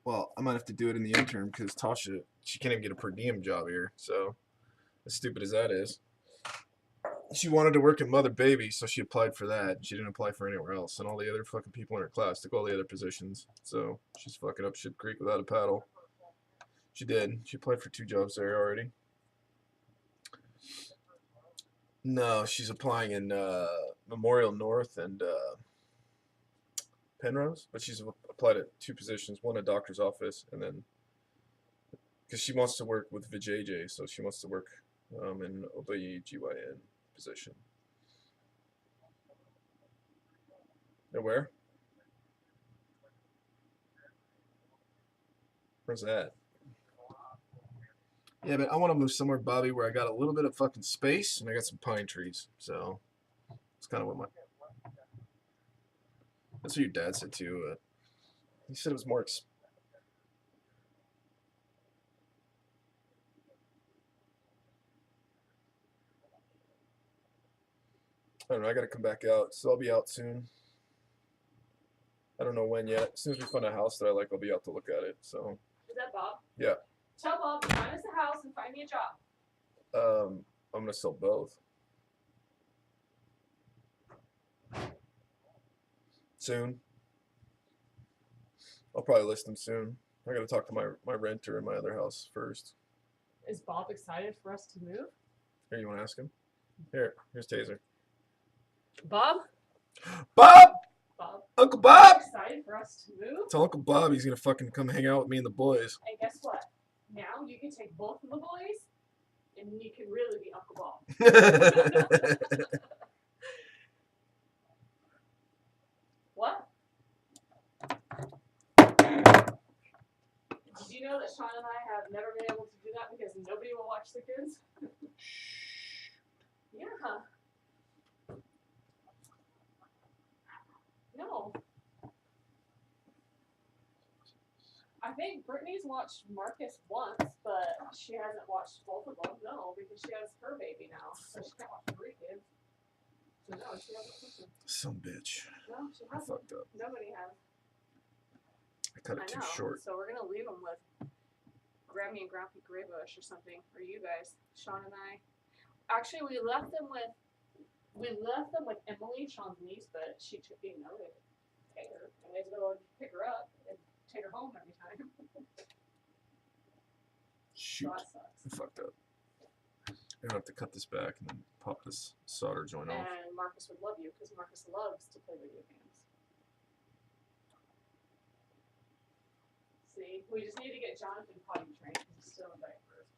Speaker 1: Well, I might have to do it in the interim because Tasha, she can't even get a per diem job here. So, as stupid as that is, she wanted to work in Mother Baby, so she applied for that. She didn't apply for anywhere else, and all the other fucking people in her class took all the other positions. So she's fucking up shit creek without a paddle. She did. She applied for 2 jobs there already. No, she's applying in Memorial North and Penrose, but she's applied at 2 positions, one a doctor's office, and then because she wants to work with VJJ, so she wants to work in OBGYN position. Where? Where's that? Yeah, but I want to move somewhere, Bobby, where I got a little bit of fucking space and I got some pine trees. So it's kind of what my. That's what your dad said too. He said it was more. I don't know. I got to come back out, so I'll be out soon. I don't know when yet. As soon as we find a house that I like, I'll be out to look at it. So.
Speaker 2: Is that Bob?
Speaker 1: Yeah.
Speaker 2: Tell Bob to find us a house and find me a job.
Speaker 1: I'm gonna sell both. Soon. I'll probably list them soon. I gotta talk to my renter in my other house first.
Speaker 2: Is Bob excited for us to move?
Speaker 1: Here, you want to ask him? Here's Taser.
Speaker 2: Bob?
Speaker 1: Bob!
Speaker 2: Bob?
Speaker 1: Uncle Bob!
Speaker 2: Excited for us to move?
Speaker 1: Tell Uncle Bob he's gonna fucking come hang out with me and the boys.
Speaker 2: And guess what? Now you can take both of the boys, and you can really be Uncle Bob. What? Did you know that Sean and I have never been able to do that because nobody will watch the kids? Yeah. No. I think Brittany's watched Marcus once, but she hasn't watched both of them. No, because she has her baby now, so she can't watch 3 kids. So no, she hasn't watched them.
Speaker 1: Some bitch.
Speaker 2: No, she
Speaker 1: I
Speaker 2: hasn't.
Speaker 1: fucked up.
Speaker 2: Nobody has.
Speaker 1: I cut it too short.
Speaker 2: So we're gonna leave them with Grammy and Grumpy Graybush or something, or you guys, Sean and I. Actually, we left them with Emily, Sean's niece, but she took they take her, and they had to go and pick her up and take her home every time.
Speaker 1: Shoot.
Speaker 2: So that sucks.
Speaker 1: I fucked up. I'm gonna have to cut this back and then pop this solder joint off.
Speaker 2: And Marcus would love you because Marcus loves to play video games. See, we just need to get Jonathan potty trained because he's still in diapers.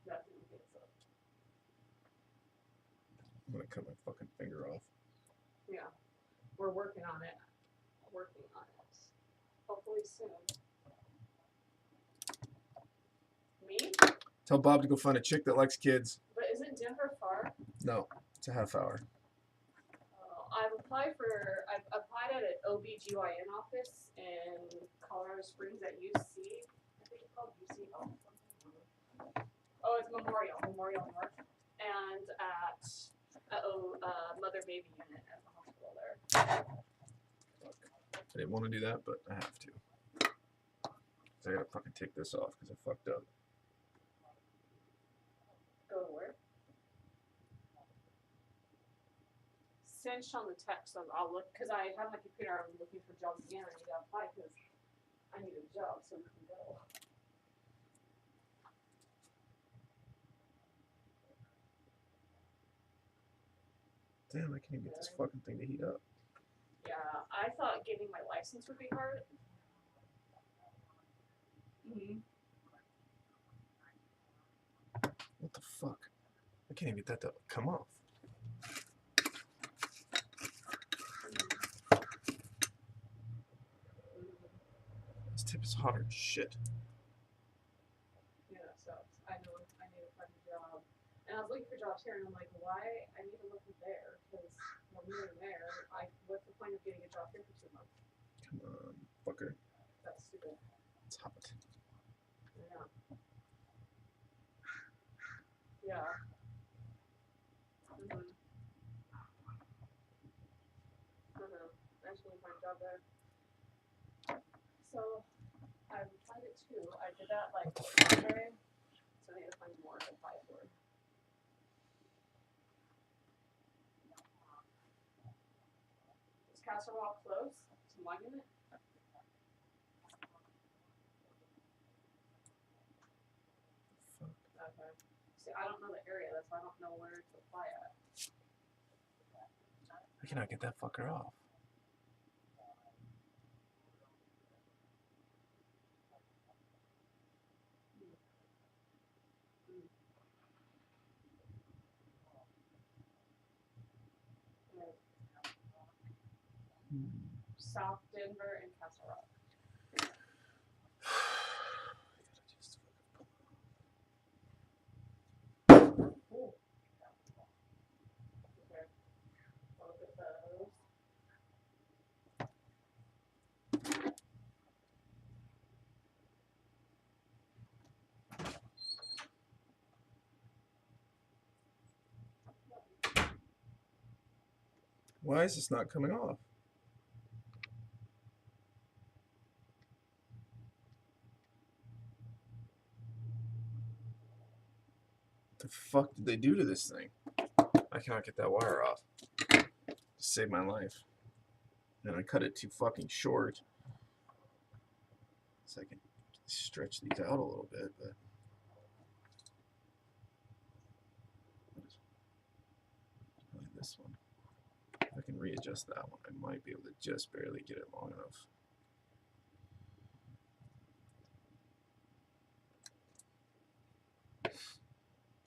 Speaker 2: That's what we get. So.
Speaker 1: I'm gonna cut my fucking finger off.
Speaker 2: Yeah, we're working on it. Hopefully soon. Me?
Speaker 1: Tell Bob to go find a chick that likes kids.
Speaker 2: But isn't Denver far?
Speaker 1: No, it's a half hour.
Speaker 2: I've applied at an OBGYN office in Colorado Springs at UC. I think it's called UC. Oh, it's Memorial North. And at Mother Baby Unit at the hospital there.
Speaker 1: I didn't want to do that, but I have to. So I gotta fucking take this off because I fucked up.
Speaker 2: Go to work. Send Sean the text, so I'll look, because I have my computer, I'm looking for jobs again, I need to apply, because I need a job, so we can go.
Speaker 1: Damn, I can't even get this fucking thing to heat up.
Speaker 2: Yeah, I thought getting my license would be hard.
Speaker 1: What the fuck? I can't even get that to come off. This tip is hotter than shit.
Speaker 2: Yeah, that sucks. I know I need to find a job. And I was looking for jobs here, and I'm like, why? I need to look there, because when we're there, what's the point of getting a job here for 2 months?
Speaker 1: Come on, fucker.
Speaker 2: That's stupid.
Speaker 1: It's hot.
Speaker 2: Yeah. Yeah. I just want to find a job there. So, I applied it too. I did that like yesterday. So I need to find more to apply for. Is Castle Rock close to Monument?
Speaker 1: Fuck.
Speaker 2: Okay. See, I don't know the area, that's why I don't know where to apply at.
Speaker 1: I cannot get that fucker off.
Speaker 2: South Denver and Castle Rock. Ooh. Okay. I'll look at those.
Speaker 1: Why is this not coming off? What the fuck did they do to this thing? I cannot get that wire off. To save my life. And I cut it too fucking short. So I can stretch these out a little bit, but probably this one. If I can readjust that one, I might be able to just barely get it long enough.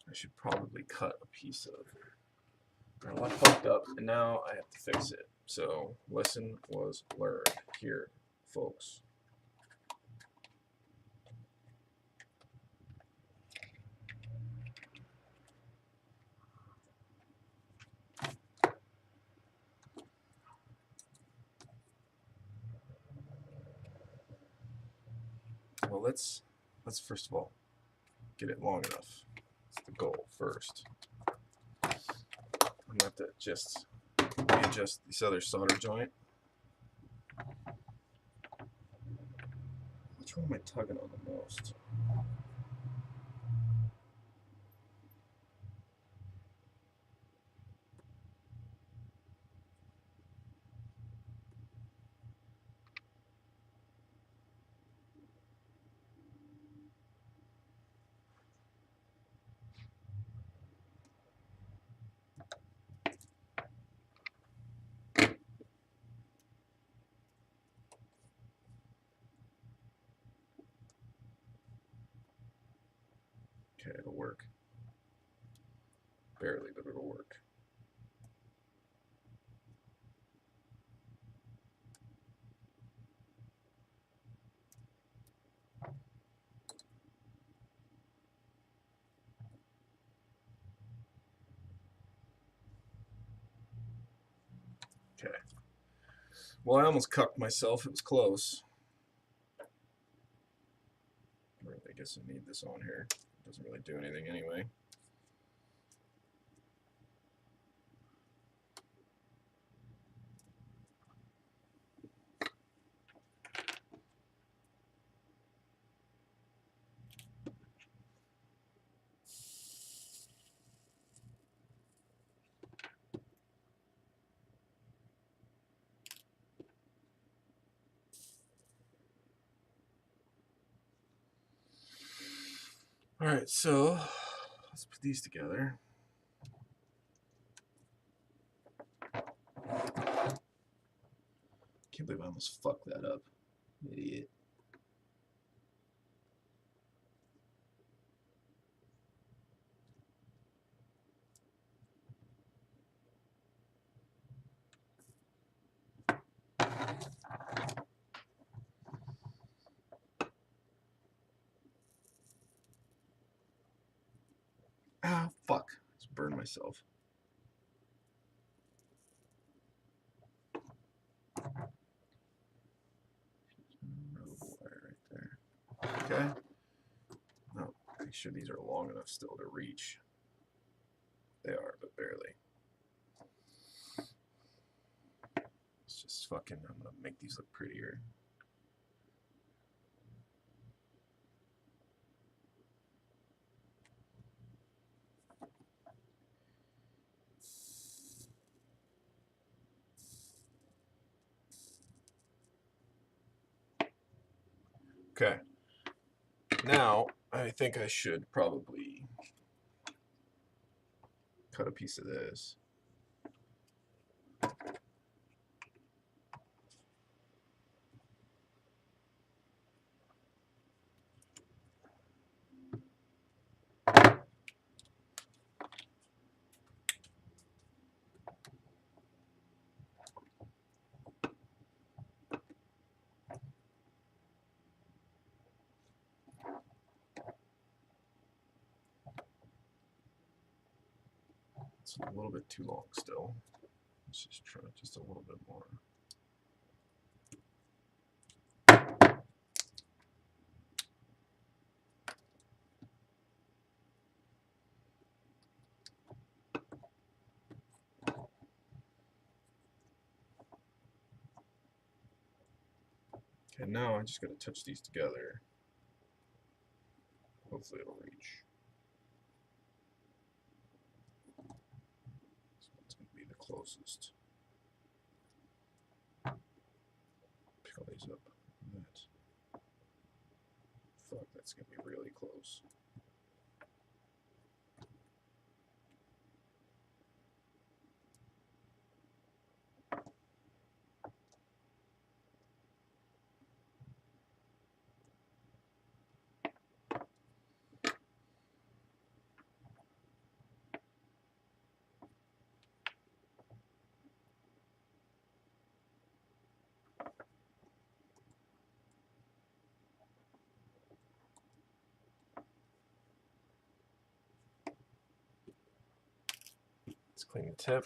Speaker 1: I should probably cut a piece of it. Well, I fucked up, and now I have to fix it. So, lesson was learned here, folks. Well, let's first of all get it long enough. That's the goal first. I'm gonna have to just readjust this other solder joint. Which one am I tugging on the most? Okay, it'll work. Barely, but it'll work. Okay. Well, I almost cucked myself. It was close. I guess I need this on here. It doesn't really do anything anyway. All right, so let's put these together. Can't believe I almost fucked that up. Idiot. Ah, fuck. Just burned myself. Wire right there. Okay. No, make sure these are long enough still to reach. They are, but barely. It's just fucking, I'm gonna make these look prettier. Okay. Now, I think I should probably cut a piece of this. It's a little bit too long still. Let's just try just a little bit more. Okay, now I just gotta touch these together. Hopefully it'll reach. So it's gonna be the closest. Pick all these up. That. Fuck, that's gonna be really close. Let's clean the tip.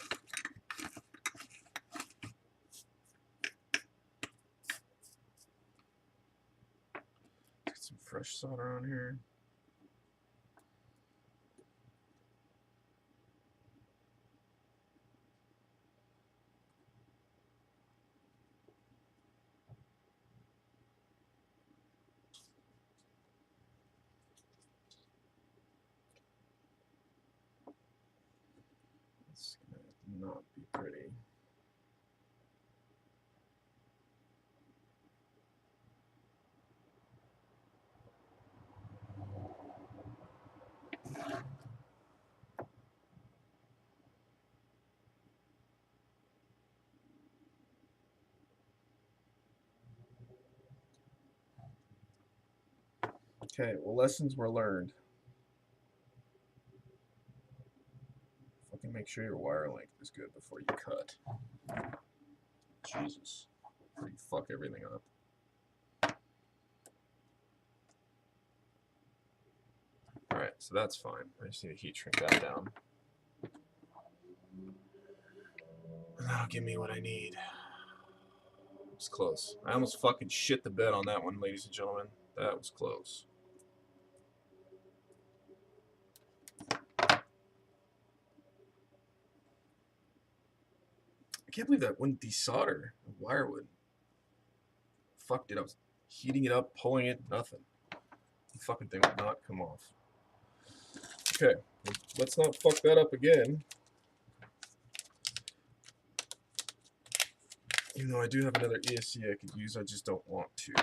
Speaker 1: Get some fresh solder on here. It's gonna not be pretty. Okay, well, lessons were learned. Fucking make sure your wire length is good before you cut. Jesus. Before you fuck everything up. Alright, so that's fine. I just need to heat shrink that down. And that'll give me what I need. It's close. I almost fucking shit the bed on that one, ladies and gentlemen. That was close. I can't believe that wouldn't desolder. The wire would. Fucked it. I was heating it up, pulling it, nothing. The fucking thing would not come off. Okay, let's not fuck that up again. Even though I do have another AAC I could use, I just don't want to.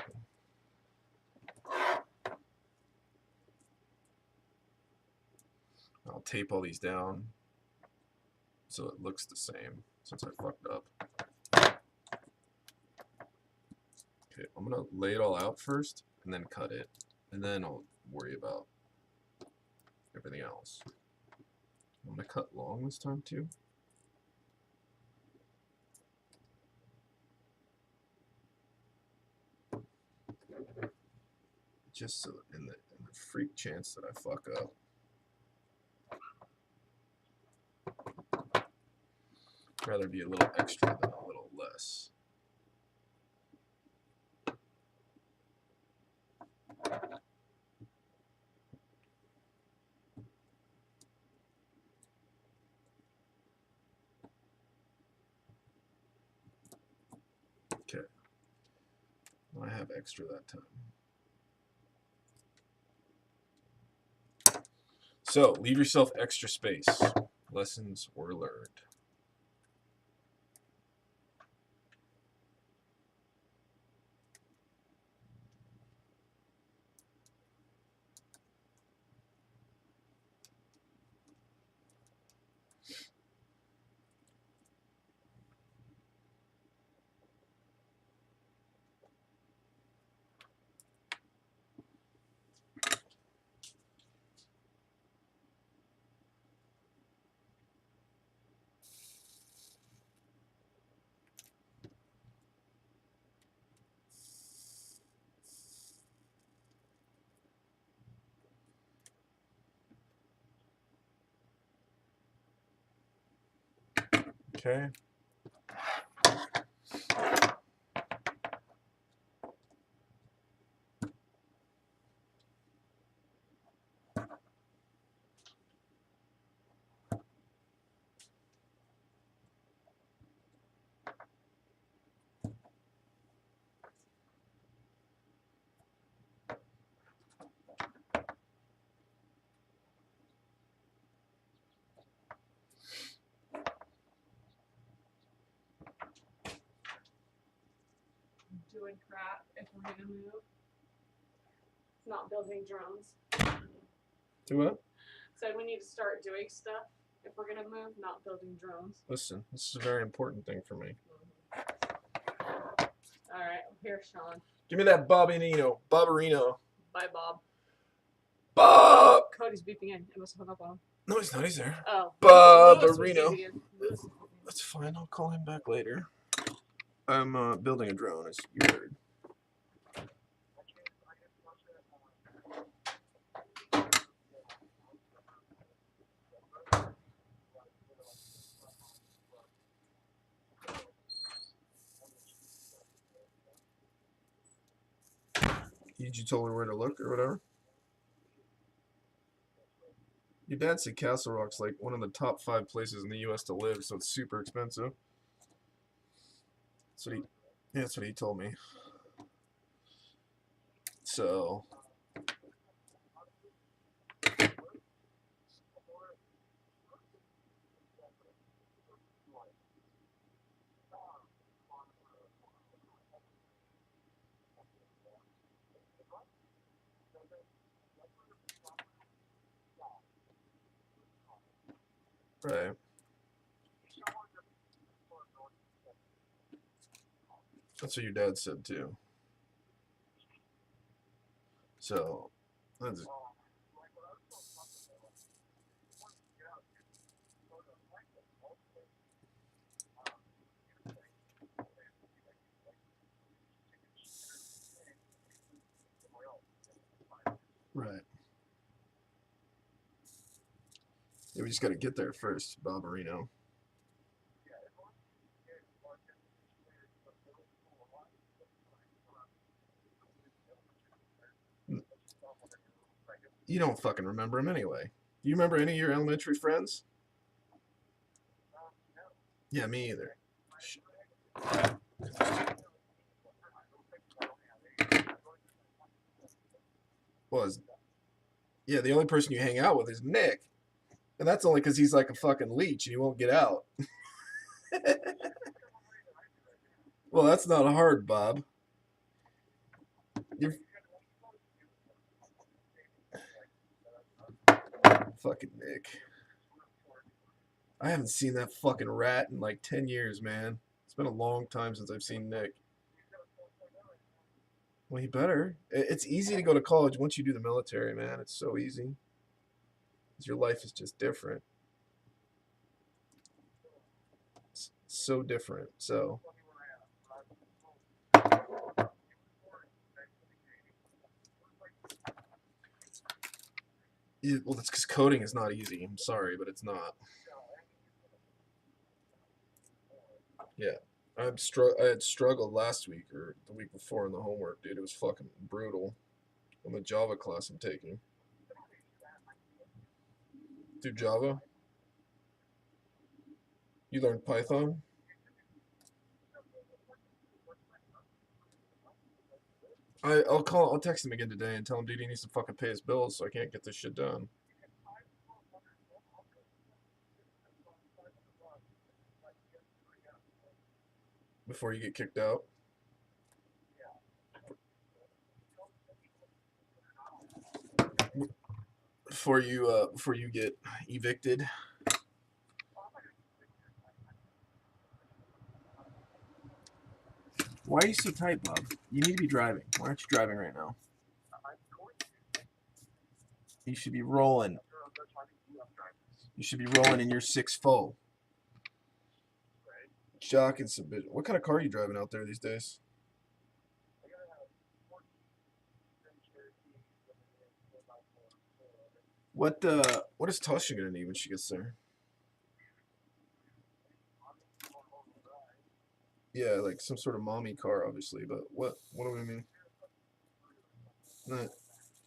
Speaker 1: I'll tape all these down so it looks the same since I fucked up. Okay, I'm gonna lay it all out first and then cut it, and then I'll worry about everything else. I'm gonna cut long this time too. Just so in the freak chance that I fuck up. I'd rather be a little extra than a little less. Okay. I have extra that time. So, leave yourself extra space. Lessons were learned. Okay.
Speaker 2: Doing crap if we're gonna move. Not building drones.
Speaker 1: Do what?
Speaker 2: So we need to start doing stuff if we're gonna move, not building drones.
Speaker 1: Listen, this is a very important thing for me.
Speaker 2: Alright, here, Sean.
Speaker 1: Give me that Bobberino.
Speaker 2: Bye, Bob.
Speaker 1: Bob!
Speaker 2: Cody's beeping in. I must have hung up on him.
Speaker 1: No, he's not. He's there.
Speaker 2: Oh.
Speaker 1: Bobberino.
Speaker 2: Lewis.
Speaker 1: That's fine. I'll call him back later. I'm building a drone, as you heard. Did you tell her where to look or whatever? Your dad said Castle Rock's like one of the top 5 places in the U.S. to live, so it's super expensive. That's what he, yeah, that's what he told me. So, right. That's what your dad said too. So, that's right. Yeah, we just got to get there first, Barbarino. You don't fucking remember him anyway. Do you remember any of your elementary friends? Yeah, me either. Was yeah, the only person you hang out with is Nick, and that's only because he's like a fucking leech and he won't get out. Well, that's not hard, Bob. You're fucking Nick. I haven't seen that fucking rat in like 10 years, man. It's been a long time since I've seen Nick. Well, he better. It's easy to go to college once you do the military, man. It's so easy. 'Cause your life is just different. It's so different. So, well, that's because coding is not easy. I'm sorry, but it's not. Yeah. I had struggled last week or the week before in the homework, dude. It was fucking brutal. On the Java class I'm taking. Do Java? You learned Python? I'll text him again today and tell him, dude, he needs to fucking pay his bills so I can't get this shit done before you get kicked out. Before you get evicted. Why are you so tight, Bob? You need to be driving. Why aren't you driving right now? You should be rolling. You should be rolling in your 6 full. Jocking some bitch. What kind of car are you driving out there these days? What is Tasha gonna need when she gets there? Yeah, like some sort of mommy car, obviously. But what do we mean? Not,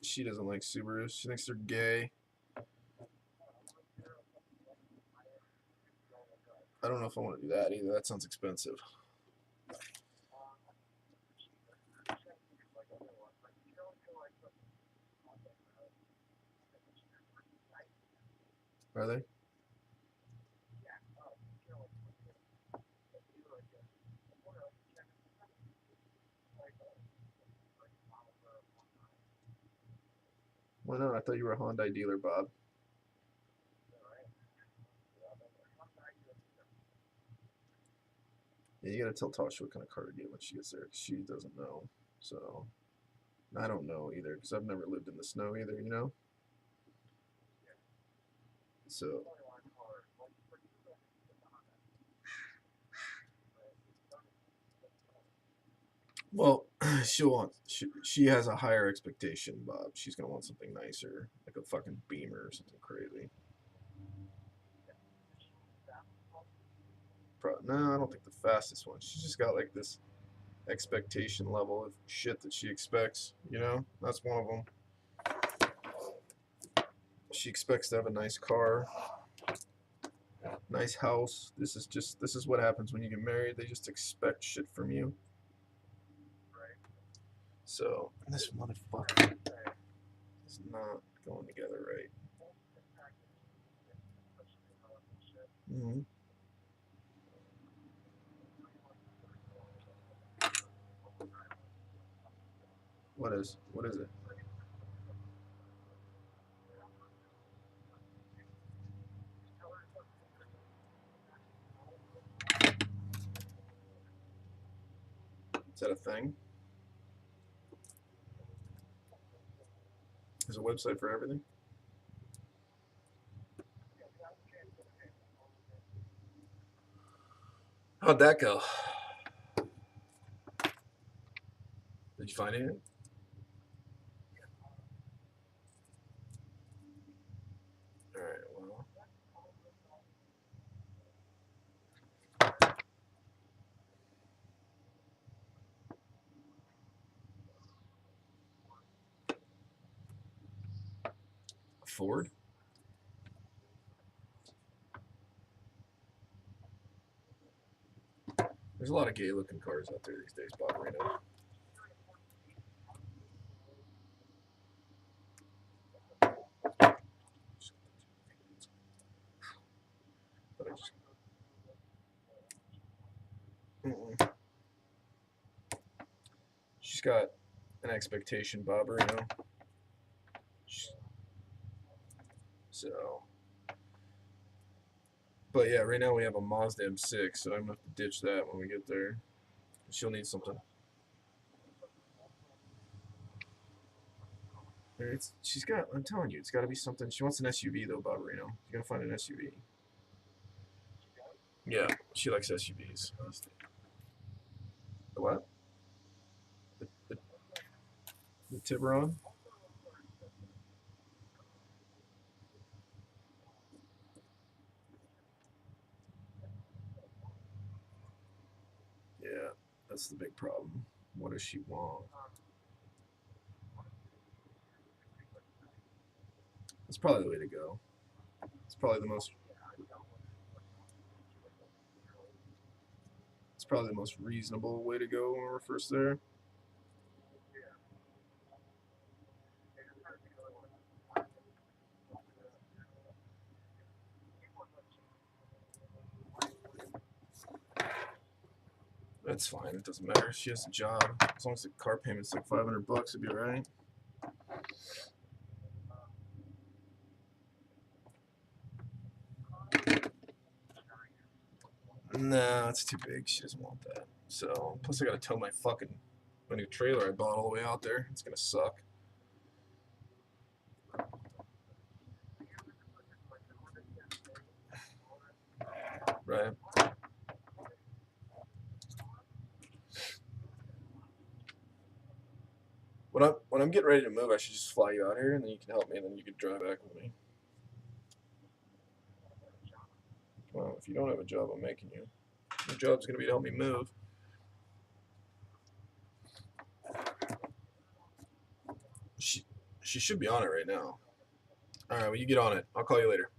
Speaker 1: she doesn't like Subarus. She thinks they're gay. I don't know if I want to do that either. That sounds expensive. Are they? Why not? I thought you were a Hyundai dealer, Bob. Yeah, you gotta tell Tasha what kind of car to get when she gets there. 'Cause she doesn't know. So I don't know either because I've never lived in the snow either. You know. So well, she has a higher expectation, Bob. She's gonna want something nicer, like a fucking Beamer or something crazy. No, I don't think the fastest one. She's just got like this. expectation level of shit that she expects. You know, that's one of them. She expects to have a nice car, nice house. This is what happens when you get married. They just expect shit from you. So this motherfucker is not going together right. Mm-hmm. What is it? Is that a thing? There's a website for everything. How'd that go? Did you find anything? All right. Well, Ford. There's a lot of gay-looking cars out there these days, Bob Reno. But I just, mm-mm. She's got an expectation, Bob Reno. So, but yeah, right now we have a Mazda M6, so I'm gonna have to ditch that when we get there. She'll need something. She's got. I'm telling you, it's got to be something. She wants an SUV though, Bob Reno. You gotta find an SUV. Yeah, she likes SUVs. The what? The, the Tiburon? Yeah, that's the big problem. What does she want? That's probably the way to go. It's probably the most. It's probably the most reasonable way to go when we're first there. That's fine. It doesn't matter. She has a job. As long as the car payment's like $500, it'd be alright. Nah, it's too big. She doesn't want that. So, plus I gotta tow my new trailer I bought all the way out there. It's gonna suck. Right? When I'm getting ready to move, I should just fly you out here, and then you can help me, and then you can drive back with me. Well, if you don't have a job, I'm making you. Your job's gonna be to help me move. She she should be on it right now. All right, well you get on it. I'll call you later.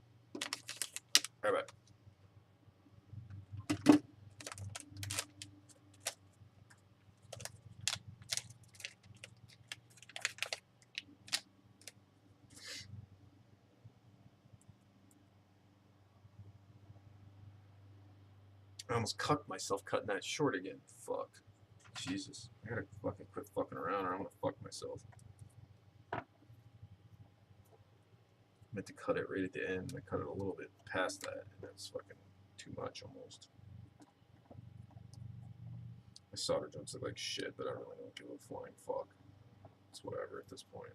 Speaker 1: All right, bye. I almost cut myself cutting that short again. Fuck. Jesus. I gotta fucking quit fucking around or I'm gonna fuck myself. I meant to cut it right at the end. I cut it a little bit past that, and that's fucking too much almost. My solder joints look like shit, but I really don't give a flying fuck. It's whatever at this point.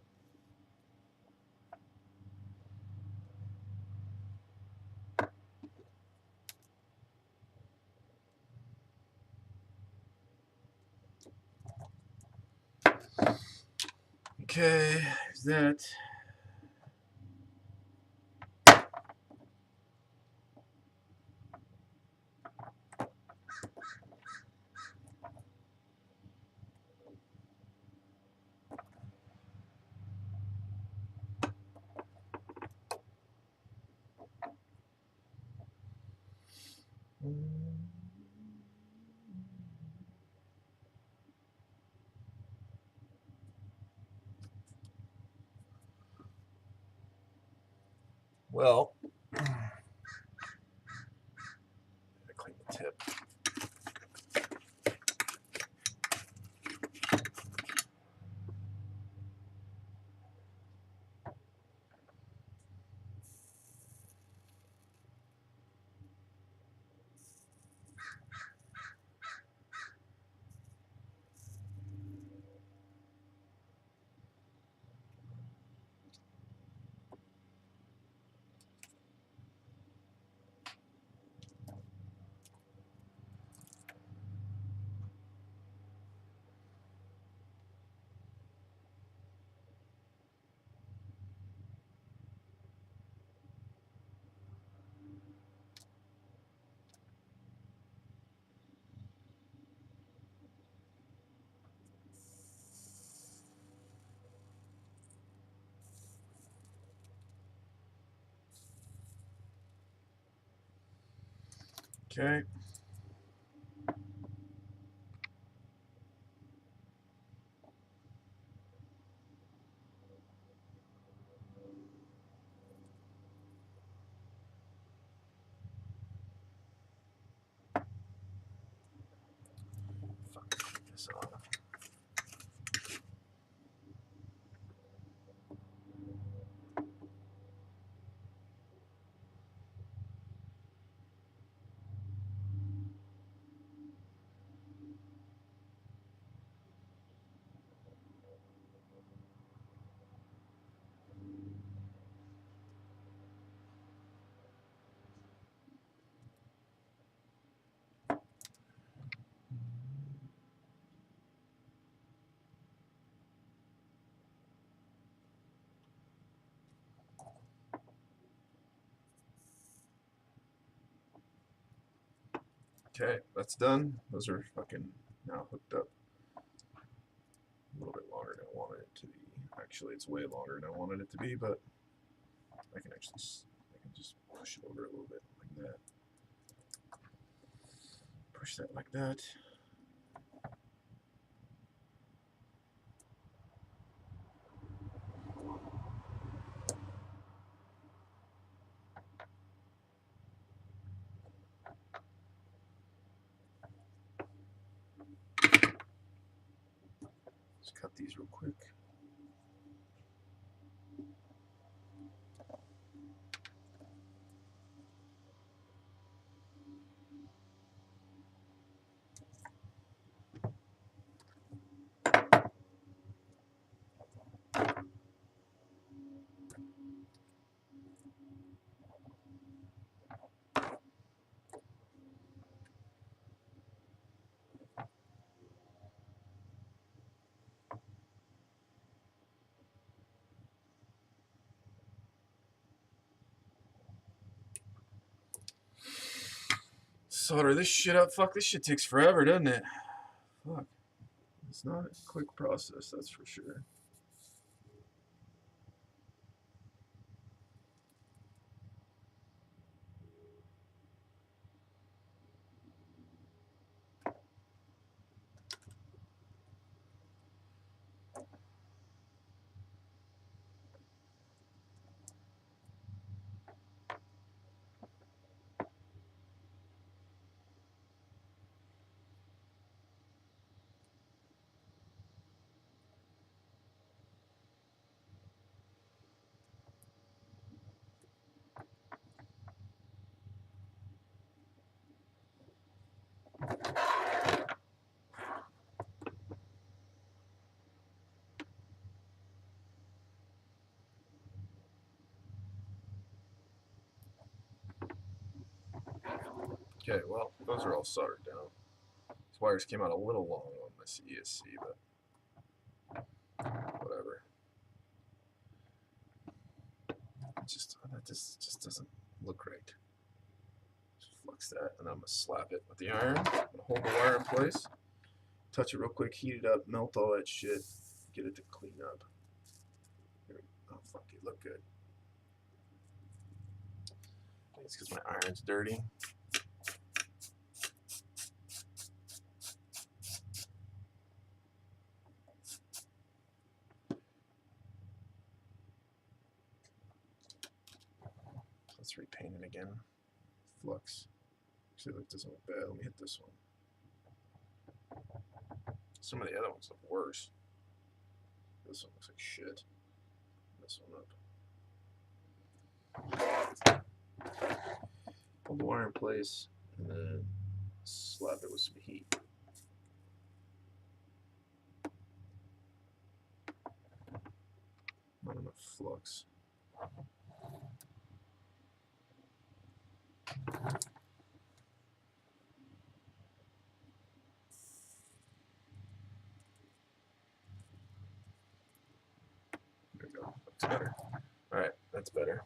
Speaker 1: Okay, is that. Well, I clean the tip. Okay. Fucking clean this off. Okay, that's done. Those are fucking now hooked up. A little bit longer than I wanted it to be. Actually, it's way longer than I wanted it to be, but I can just push it over a little bit like that. Push that like that. Just cut these real quick. Solder this shit up. Fuck, this shit takes forever, doesn't it? Fuck. It's not a quick process, that's for sure. Okay, well, those are all soldered down. These wires came out a little long on this AAC, but whatever. That just doesn't look right. Just flux that, and I'm gonna slap it with the iron. I'm gonna hold the wire in place, touch it real quick, heat it up, melt all that shit, get it to clean up. Oh fuck, it look good. It's because my iron's dirty. Let's repaint it again. Flux. Actually, that doesn't look bad. Let me hit this one. Some of the other ones look worse. This one looks like shit. This one up. Hold the wire in place and then slap it with some heat. Not enough flux. There we go. Looks better. Alright, that's better.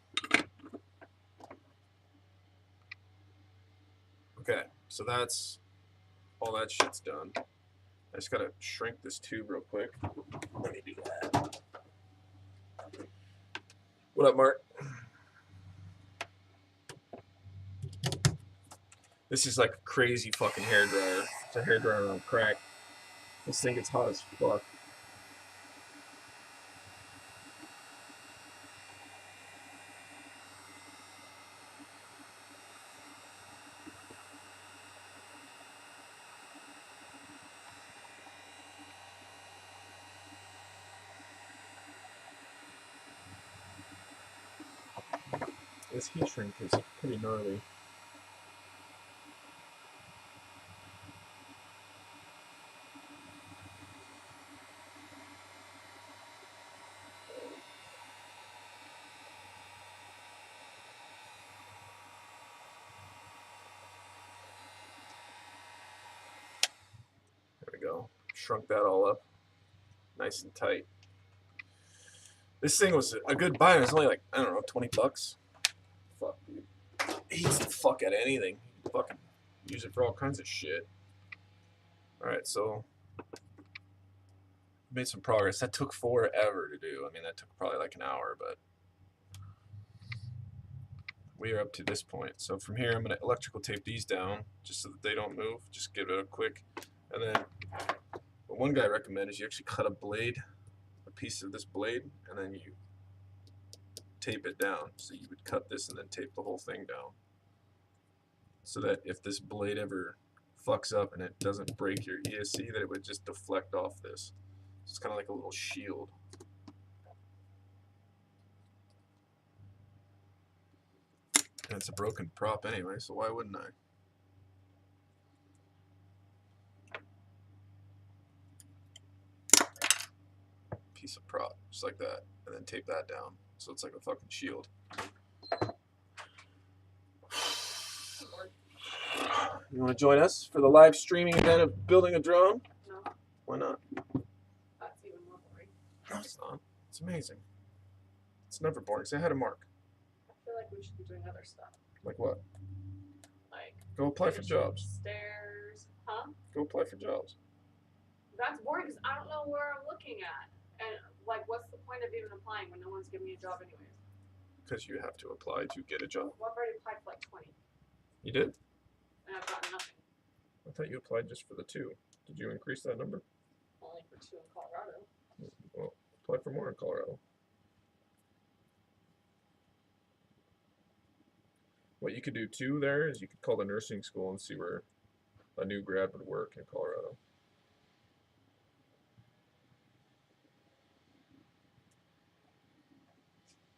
Speaker 1: Okay, so that's all that shit's done. I just gotta shrink this tube real quick. Let me do that. What up, Mark? This is like a crazy fucking hairdryer. It's a hairdryer on crack. This thing gets hot as fuck. This heat shrink is pretty gnarly. There we go. Shrunk that all up. Nice and tight. This thing was a good buy. It was only like, I don't know, 20 bucks. Fuck, dude. Heats the fuck out of anything. You fucking use it for all kinds of shit. Alright, so made some progress. That took forever to do. I mean, that took probably like an hour, but we are up to this point. So from here, I'm going to electrical tape these down just so that they don't move. Just give it a quick. And then what one guy recommended is you actually cut a blade, a piece of this blade, and then you tape it down. So you would cut this and then tape the whole thing down. So that if this blade ever fucks up and it doesn't break your AAC, that it would just deflect off this. It's kind of like a little shield. And it's a broken prop anyway, so why wouldn't I? Piece of prop, just like that, and then tape that down, so it's like a fucking shield. You want to join us for the live streaming event of building a drone?
Speaker 2: No.
Speaker 1: Why not?
Speaker 2: That's even more boring.
Speaker 1: No, it's not. It's amazing. It's never boring. Say hi to Mark.
Speaker 2: I feel like we should be doing other stuff.
Speaker 1: Like what?
Speaker 2: Like
Speaker 1: go apply for jobs.
Speaker 2: Stairs, huh?
Speaker 1: Go apply for jobs.
Speaker 2: That's boring because I don't know where I'm looking at, and like, what's the point of even applying when no one's giving me a job anyways?
Speaker 1: Because you have to apply to get a job.
Speaker 2: Well, I've already applied for like 20.
Speaker 1: You did?
Speaker 2: And I've gotten nothing.
Speaker 1: I thought you applied just for the 2. Did you increase that number?
Speaker 2: Only for 2 in Colorado.
Speaker 1: Well, apply for more in Colorado. What you could do too there is you could call the nursing school and see where a new grad would work in Colorado.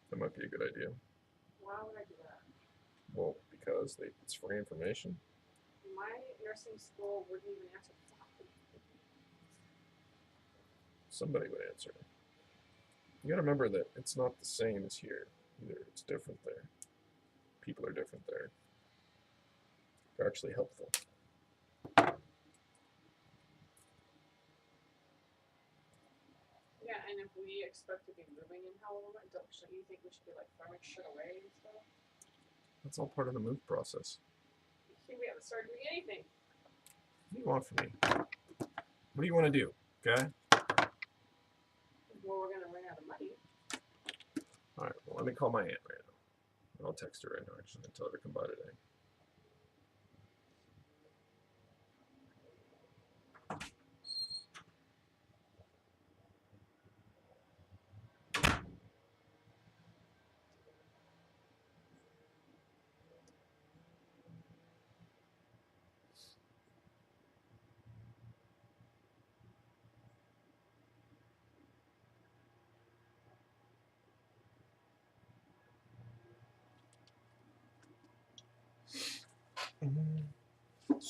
Speaker 1: That might be a good idea.
Speaker 2: Why would I do that?
Speaker 1: Well, because it's free information.
Speaker 2: My nursing school wouldn't even answer the phone.
Speaker 1: Somebody would answer. You gotta remember that it's not the same as here either. It's different there. People are different there. They're actually helpful.
Speaker 2: Yeah, and if we expect to be moving in how long, don't you think we should be like throwing shit away and stuff?
Speaker 1: That's all part of the move process.
Speaker 2: We haven't started doing anything.
Speaker 1: What do you want from me? What do you want to do? Okay?
Speaker 2: Well, we're gonna run out of money.
Speaker 1: Alright, well, let me call my aunt right now. I'll text her right now, actually, and tell her to come by today.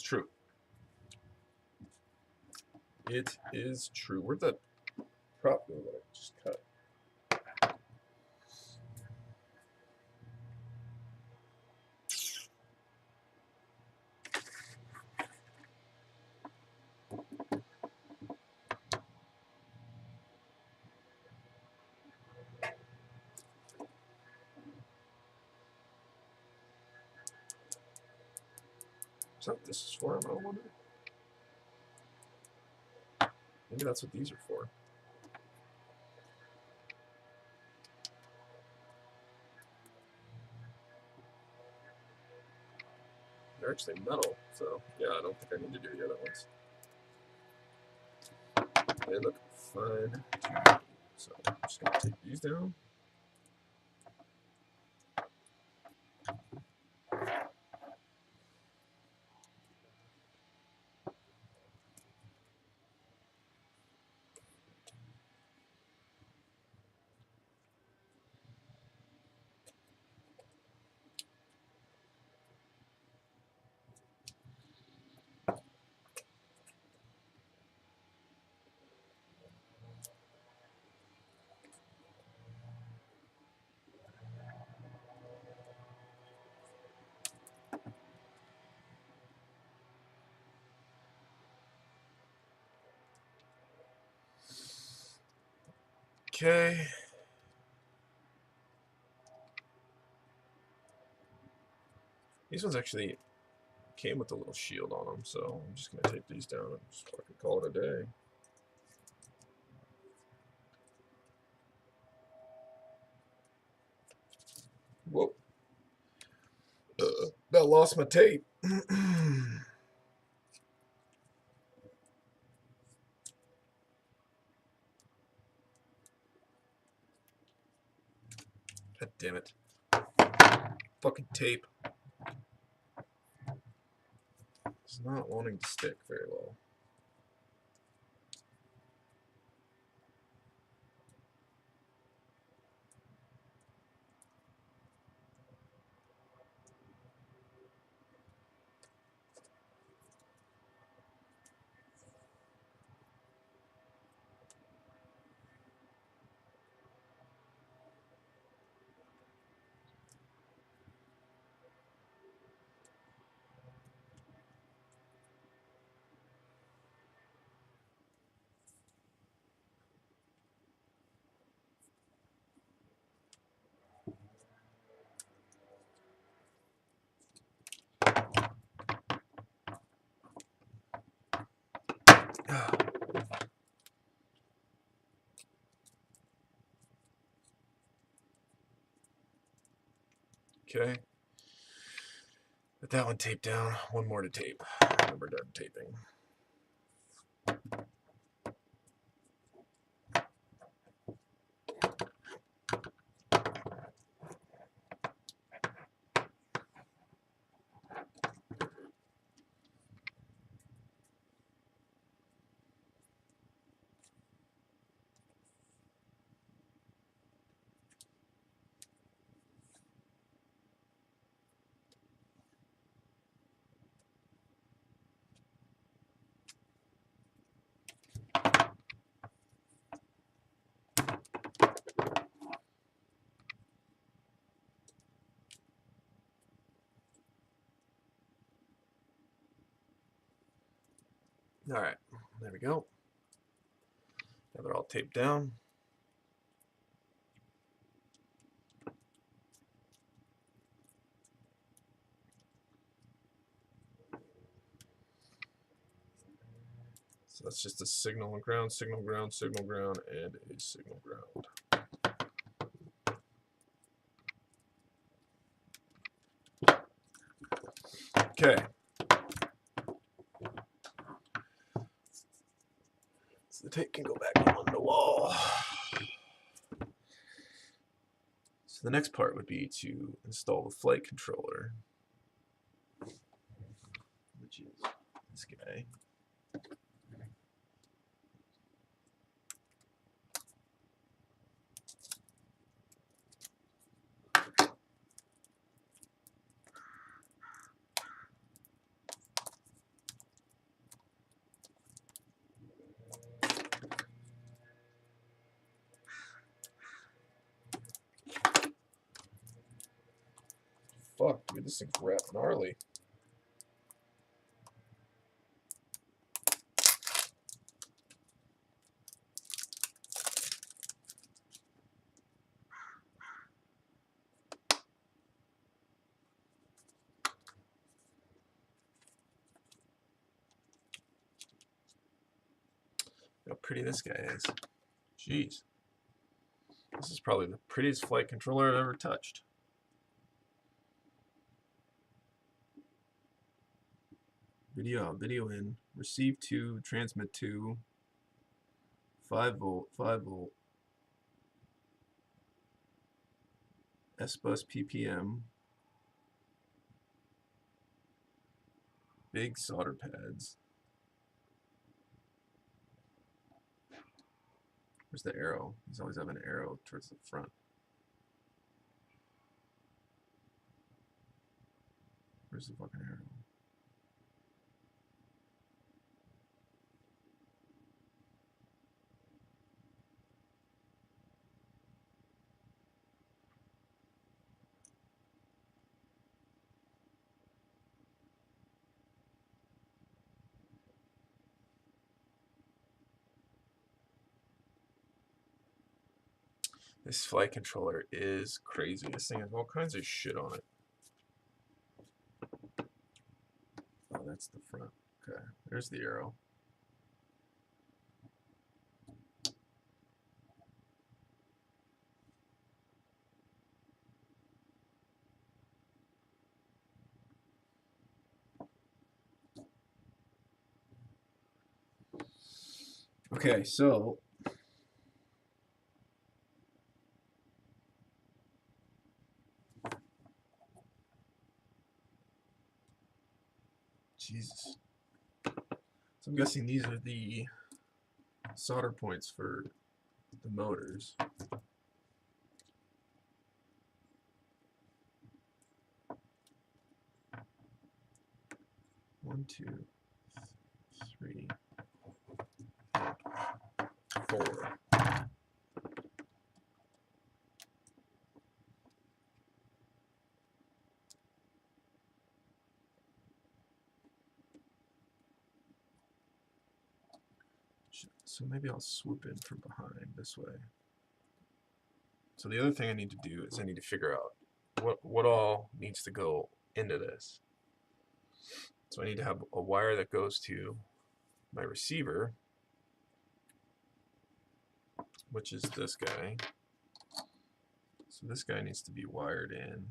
Speaker 1: true. It is true. Where'd that prop go that I just cut? Is that what this is for? I wonder. Maybe that's what these are for. They're actually metal, so yeah, I don't think I need to do the other ones. They look fine. So I'm just going to take these down. Okay. These ones actually came with a little shield on them, so I'm just going to take these down and just fucking call it a day. Whoa. I lost my tape. God damn it. Fucking tape. It's not wanting to stick very well. Okay. Put that one taped down. One more to tape. And we're done taping. All right, there we go. Now they're all taped down. So that's just a signal and ground, signal, ground, signal, ground, and a signal ground. Okay. So the tape can go back on the wall. So the next part would be to install the flight controller, which is this guy. this thing's wrapped gnarly. How pretty this guy is. Jeez. This is probably the prettiest flight controller I've ever touched. Video out, video in. Receive to, transmit to. 5 volt, 5 volt. S-bus PPM. Big solder pads. Where's the arrow? He's always having an arrow towards the front. Where's the fucking arrow? This flight controller is crazy. This thing has all kinds of shit on it. Oh, that's the front. Okay, there's the arrow. Okay, so Jesus. So I'm guessing these are the solder points for the motors. One, two, three, four. So maybe I'll swoop in from behind this way. So the other thing I need to do is I need to figure out what all needs to go into this. So I need to have a wire that goes to my receiver, which is this guy. So this guy needs to be wired in.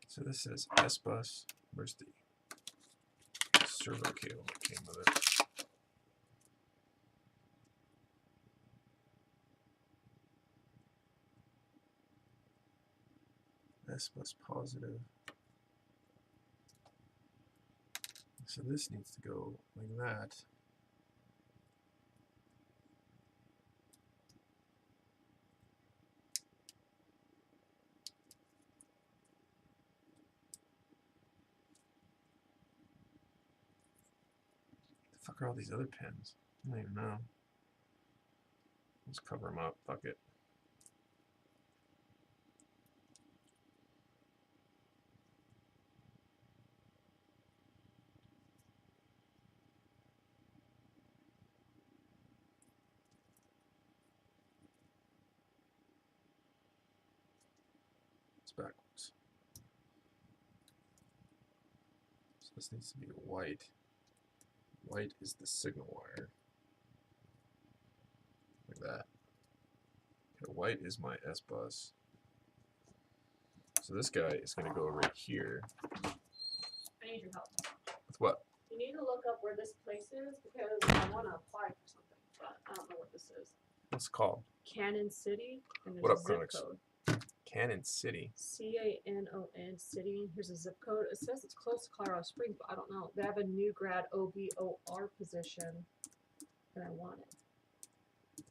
Speaker 1: So this is S-bus. Where's the servo cable that came with it? S-bus positive. So this needs to go like that. The fuck are all these other pins? I don't even know. Let's cover them up. Fuck it. It's backwards. So this needs to be white. White is the signal wire. Like that. Okay, white is my S-bus. So this guy is going to go right here.
Speaker 2: I need your help.
Speaker 1: With what?
Speaker 2: You need to look up where this place is because I want to apply for something, but I don't know what this is.
Speaker 1: What's it called?
Speaker 2: Cannon City, and there's
Speaker 1: What
Speaker 2: a
Speaker 1: up,
Speaker 2: zip
Speaker 1: Chronix?
Speaker 2: code.
Speaker 1: Cannon City.
Speaker 2: CANON City. Here's a zip code. It says it's close to Colorado Springs, but I don't know. They have a new grad OBOR position, and I want it.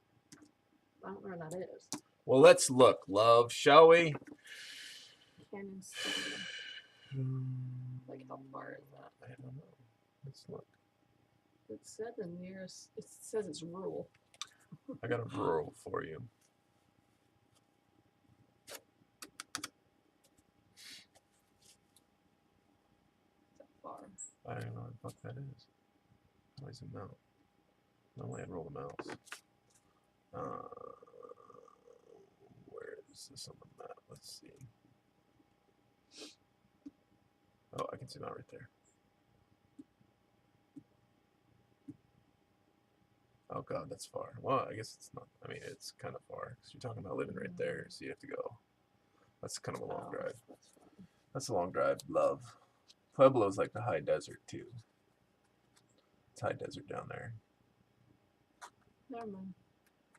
Speaker 2: I don't know where that is.
Speaker 1: Well, let's look, love, shall we?
Speaker 2: Cannon City. Like, how far is that?
Speaker 1: I don't know. Let's look.
Speaker 2: It said the nearest. It says it's rural.
Speaker 1: I got a rural for you.
Speaker 2: Far.
Speaker 1: I don't know what the fuck that is. How do I zoom out? Normally I'd roll the mouse. Where is this on the map? Let's see. Oh, I can zoom out right there. Oh god, that's far. Well, I guess it's not. I mean, it's kind of far because you're talking about living right there, so you have to go. That's kind of a long drive. That's a long drive, love. Pueblo's like the high desert too. It's high desert down there.
Speaker 2: Never mind.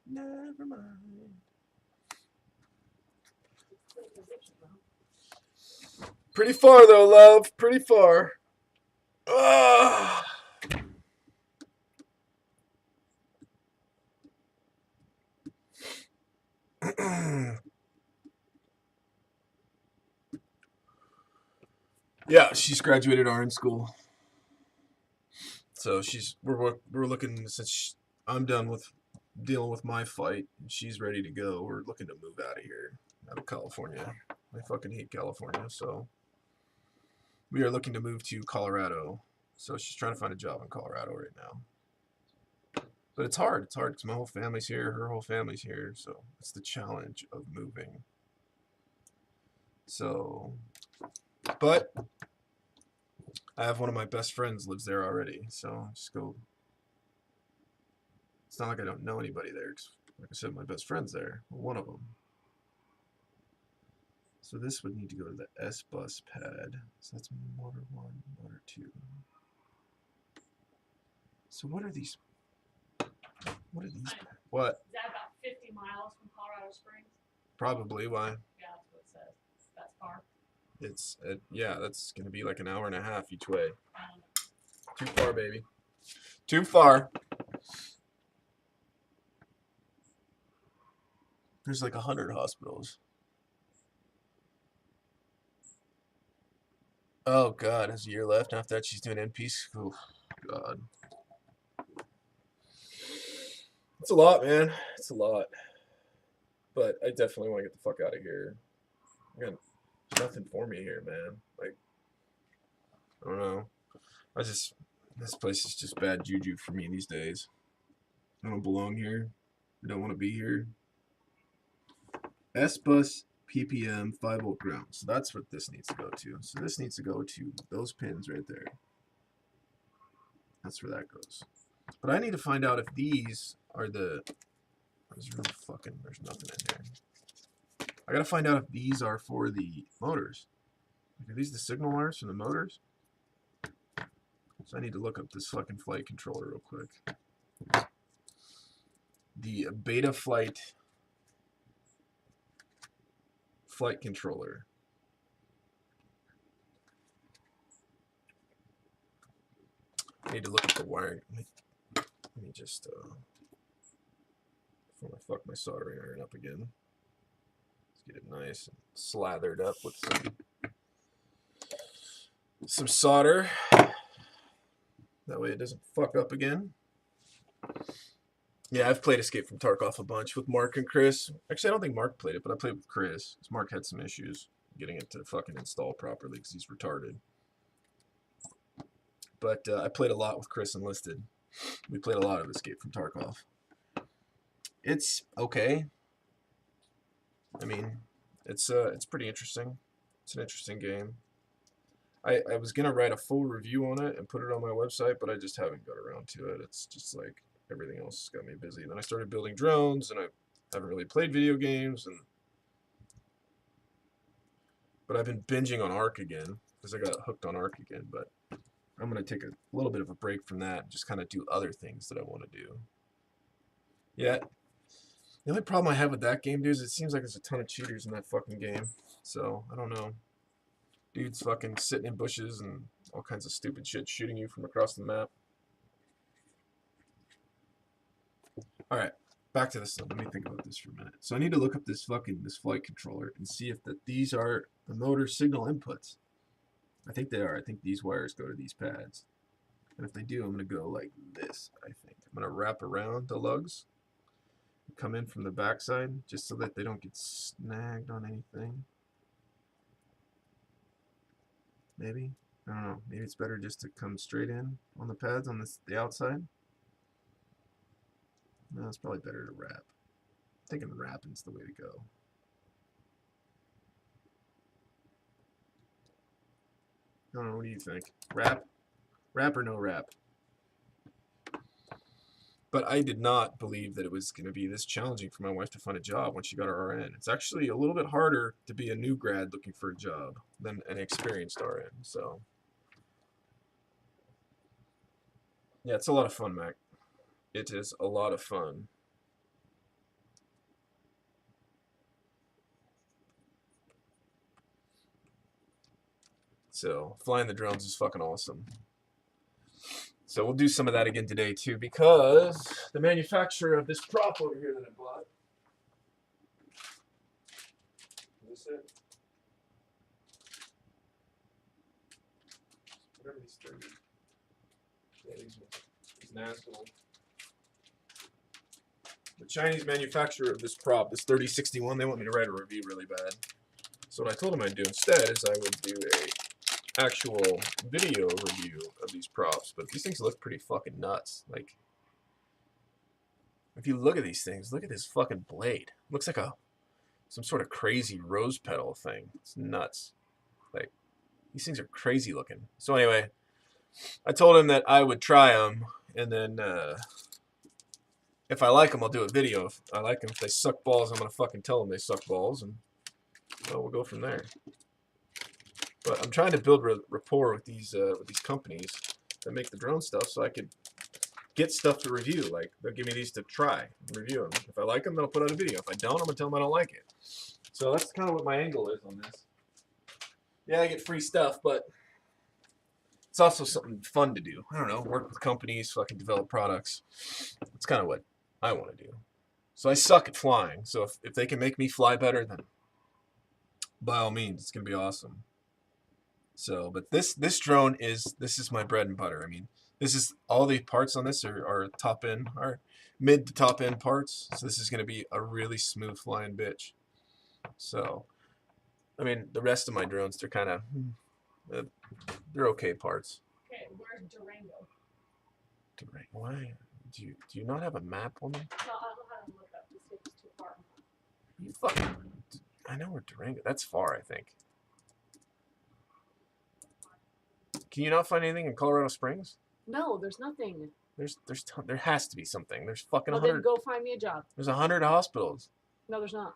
Speaker 1: Never mind. Pretty far though, love. Pretty far. Ah. Yeah, she's graduated RN school. So we're looking, since I'm done with dealing with my fight and she's ready to go, we're looking to move out of here, out of California. I fucking hate California, so we are looking to move to Colorado. So she's trying to find a job in Colorado right now. But it's hard. It's hard because my whole family's here, her whole family's here, so it's the challenge of moving. So, but I have one of my best friends lives there already, so just go. It's not like I don't know anybody there. Like I said, my best friend's there, one of them. So this would need to go to the S bus pad. So that's motor 1, motor 2. So what are these? What are these? What?
Speaker 2: Is that about 50 miles from Colorado Springs?
Speaker 1: Probably. Why?
Speaker 2: Yeah, that's what it says. That's far.
Speaker 1: It's yeah, that's gonna be like an hour and a half each way. Too far, baby. Too far. There's like 100 hospitals. Oh god, has a year left. After that, she's doing NP school. God, it's a lot, man. It's a lot. But I definitely want to get the fuck out of here. Again, nothing for me here, man. Like, I don't know. This place is just bad juju for me these days. I don't belong here. I don't want to be here. S-Bus PPM 5-volt ground. So that's what this needs to go to. So this needs to go to those pins right there. That's where that goes. But I need to find out if these are the... There's nothing in here. I gotta find out if these are for the motors. Like, are these the signal wires from the motors? So I need to look up this fucking flight controller real quick. The Beta flight controller. I need to look at the wiring. Let me just before I fuck my soldering iron up again. Let's get it nice and slathered up with some solder. That way it doesn't fuck up again. Yeah, I've played Escape from Tarkov a bunch with Mark and Chris. Actually, I don't think Mark played it, but I played with Chris. Because Mark had some issues getting it to fucking install properly because he's retarded. But I played a lot with Chris Enlisted. We played a lot of Escape from Tarkov. It's okay. I mean, it's pretty interesting. It's an interesting game. I was gonna write a full review on it and put it on my website, but I just haven't got around to it. It's just like everything else got me busy. And then I started building drones, and I haven't really played video games. But I've been binging on Ark again because I got hooked on Ark again. But I'm gonna take a little bit of a break from that and just kind of do other things that I want to do. Yeah, The only problem I have with that game, dude, is it seems like there's a ton of cheaters in that fucking game. So, I don't know. Dudes fucking sitting in bushes and all kinds of stupid shit shooting you from across the map. Alright, back to this. Let me think about this for a minute. So I need to look up this flight controller and see if these are the motor signal inputs. I think they are. I think these wires go to these pads. And if they do, I'm going to go like this, I think. I'm going to wrap around the lugs, come in from the backside, just so that they don't get snagged on anything. Maybe. I don't know. Maybe it's better just to come straight in on the pads on the outside. No, it's probably better to wrap. I'm thinking wrapping's the way to go. I don't know. What do you think? Wrap? Wrap or no wrap? But I did not believe that it was going to be this challenging for my wife to find a job when she got her RN. It's actually a little bit harder to be a new grad looking for a job than an experienced RN. So, yeah, it's a lot of fun, Mac. It is a lot of fun. So, flying the drones is fucking awesome. So we'll do some of that again today too, because the manufacturer of this prop over here that I bought. Is this it? Whatever these 30. Yeah, these national. The Chinese manufacturer of this prop, this 3061, they want me to write a review really bad. So what I told them I'd do instead is I would do a actual video review of these props, but these things look pretty fucking nuts. Like, if you look at these things, look at this fucking blade. Looks like some sort of crazy rose petal thing. It's nuts. Like, these things are crazy looking. So anyway, I told him that I would try them, and then if I like them, I'll do a video. If I like them, if they suck balls, I'm gonna fucking tell them they suck balls, and well, we'll go from there. But I'm trying to build rapport with these companies that make the drone stuff, so I could get stuff to review. Like, they'll give me these to try and review them. If I like them, then I'll put out a video. If I don't, I'm gonna tell them I don't like it. So that's kind of what my angle is on this. Yeah, I get free stuff, but it's also something fun to do. I don't know, work with companies so I can develop products. That's kind of what I want to do. So I suck at flying. So if they can make me fly better, then by all means, it's gonna be awesome. So, but this drone this is my bread and butter. I mean, this is all the parts on this are top end, are mid to top end parts. So this is going to be a really smooth flying bitch. So, I mean, the rest of my drones, they're kind of they're okay parts.
Speaker 2: Okay, where's Durango?
Speaker 1: Durango? Why? Do you not have a map on me?
Speaker 2: No, I don't know how to look up to see if it's too far.
Speaker 1: You fucking. I know where Durango. That's far, I think. Can you not find anything in Colorado Springs?
Speaker 2: No, there's nothing.
Speaker 1: There has to be something. There's fucking
Speaker 2: Well,
Speaker 1: 100.
Speaker 2: then go find me a job.
Speaker 1: There's 100 hospitals.
Speaker 2: No, there's not.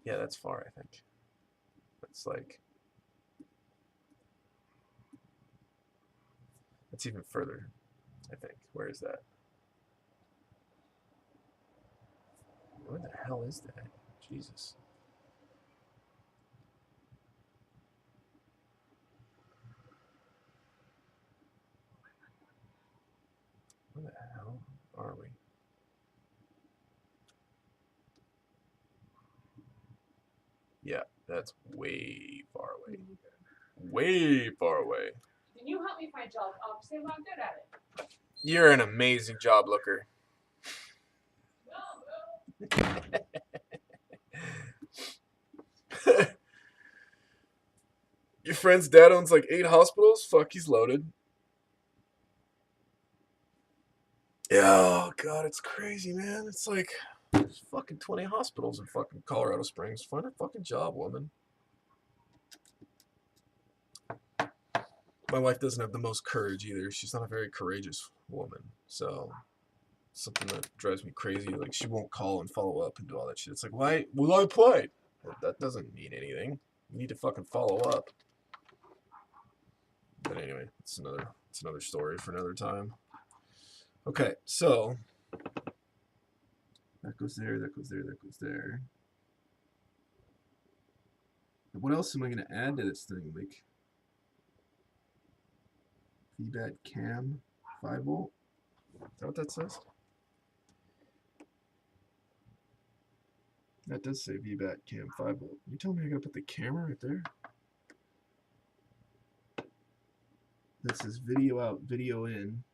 Speaker 1: Yeah, that's far, I think. That's like. That's even further, I think. Where is that? Where the hell is that? Jesus. Where the hell are we? Yeah, that's way far away. Way far away.
Speaker 2: Can you help me find jobs? I'll say I'm good at it.
Speaker 1: You're an amazing job looker. Your friend's dad owns like 8 hospitals? Fuck, he's loaded. Yeah, oh god, it's crazy, man. It's like there's fucking 20 hospitals in fucking Colorado Springs. Find a fucking job, woman. My wife doesn't have the most courage either. She's not a very courageous woman. So something that drives me crazy. Like, she won't call and follow up and do all that shit. It's like, why? Well, I applied. That doesn't mean anything. You need to fucking follow up. But anyway, it's another story for another time. Okay, so That goes there, that goes there, that goes there. And what else am I going to add to this thing? Like VBAT cam 5 volt? Is that what that says? That does say VBAT cam 5 volt. You telling me I gotta put the camera right there? That says video out, video in.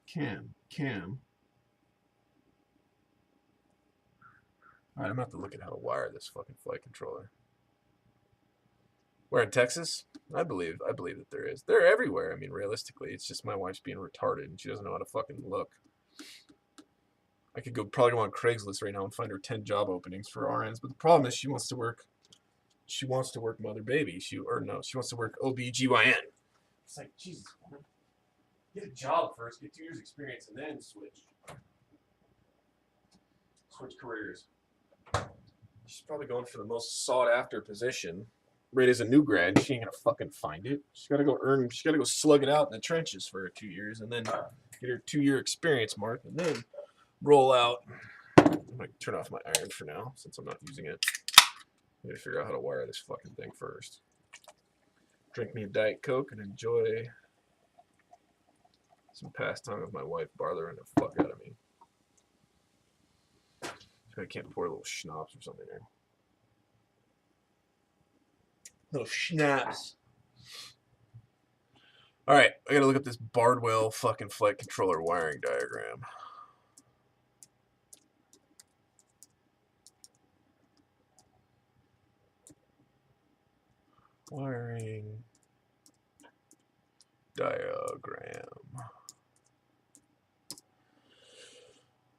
Speaker 1: Cam. Alright, I'm gonna have to look at how to wire this fucking flight controller. Where in Texas? I believe that there is. They're everywhere. I mean, realistically, it's just my wife's being retarded and she doesn't know how to fucking look. I could probably go on Craigslist right now and find her 10 job openings for RNs, but the problem is she wants to work mother baby. She wants to work OBGYN. It's like, Jesus, woman. Get a job first, get 2 years experience, and then switch careers. She's probably going for the most sought after position. Right as a new grad, she ain't gonna fucking find it. She's gotta go slug it out in the trenches for 2 years and then get her 2-year experience mark and then roll out. I'm gonna turn off my iron for now since I'm not using it. I gotta figure out how to wire this fucking thing first. Drink me a Diet Coke and enjoy some pastime with my wife bothering the fuck out of me. I can't pour a little schnapps or something there. Little schnapps. Alright, I gotta look up this Bardwell fucking flight controller wiring diagram. Wiring diagram.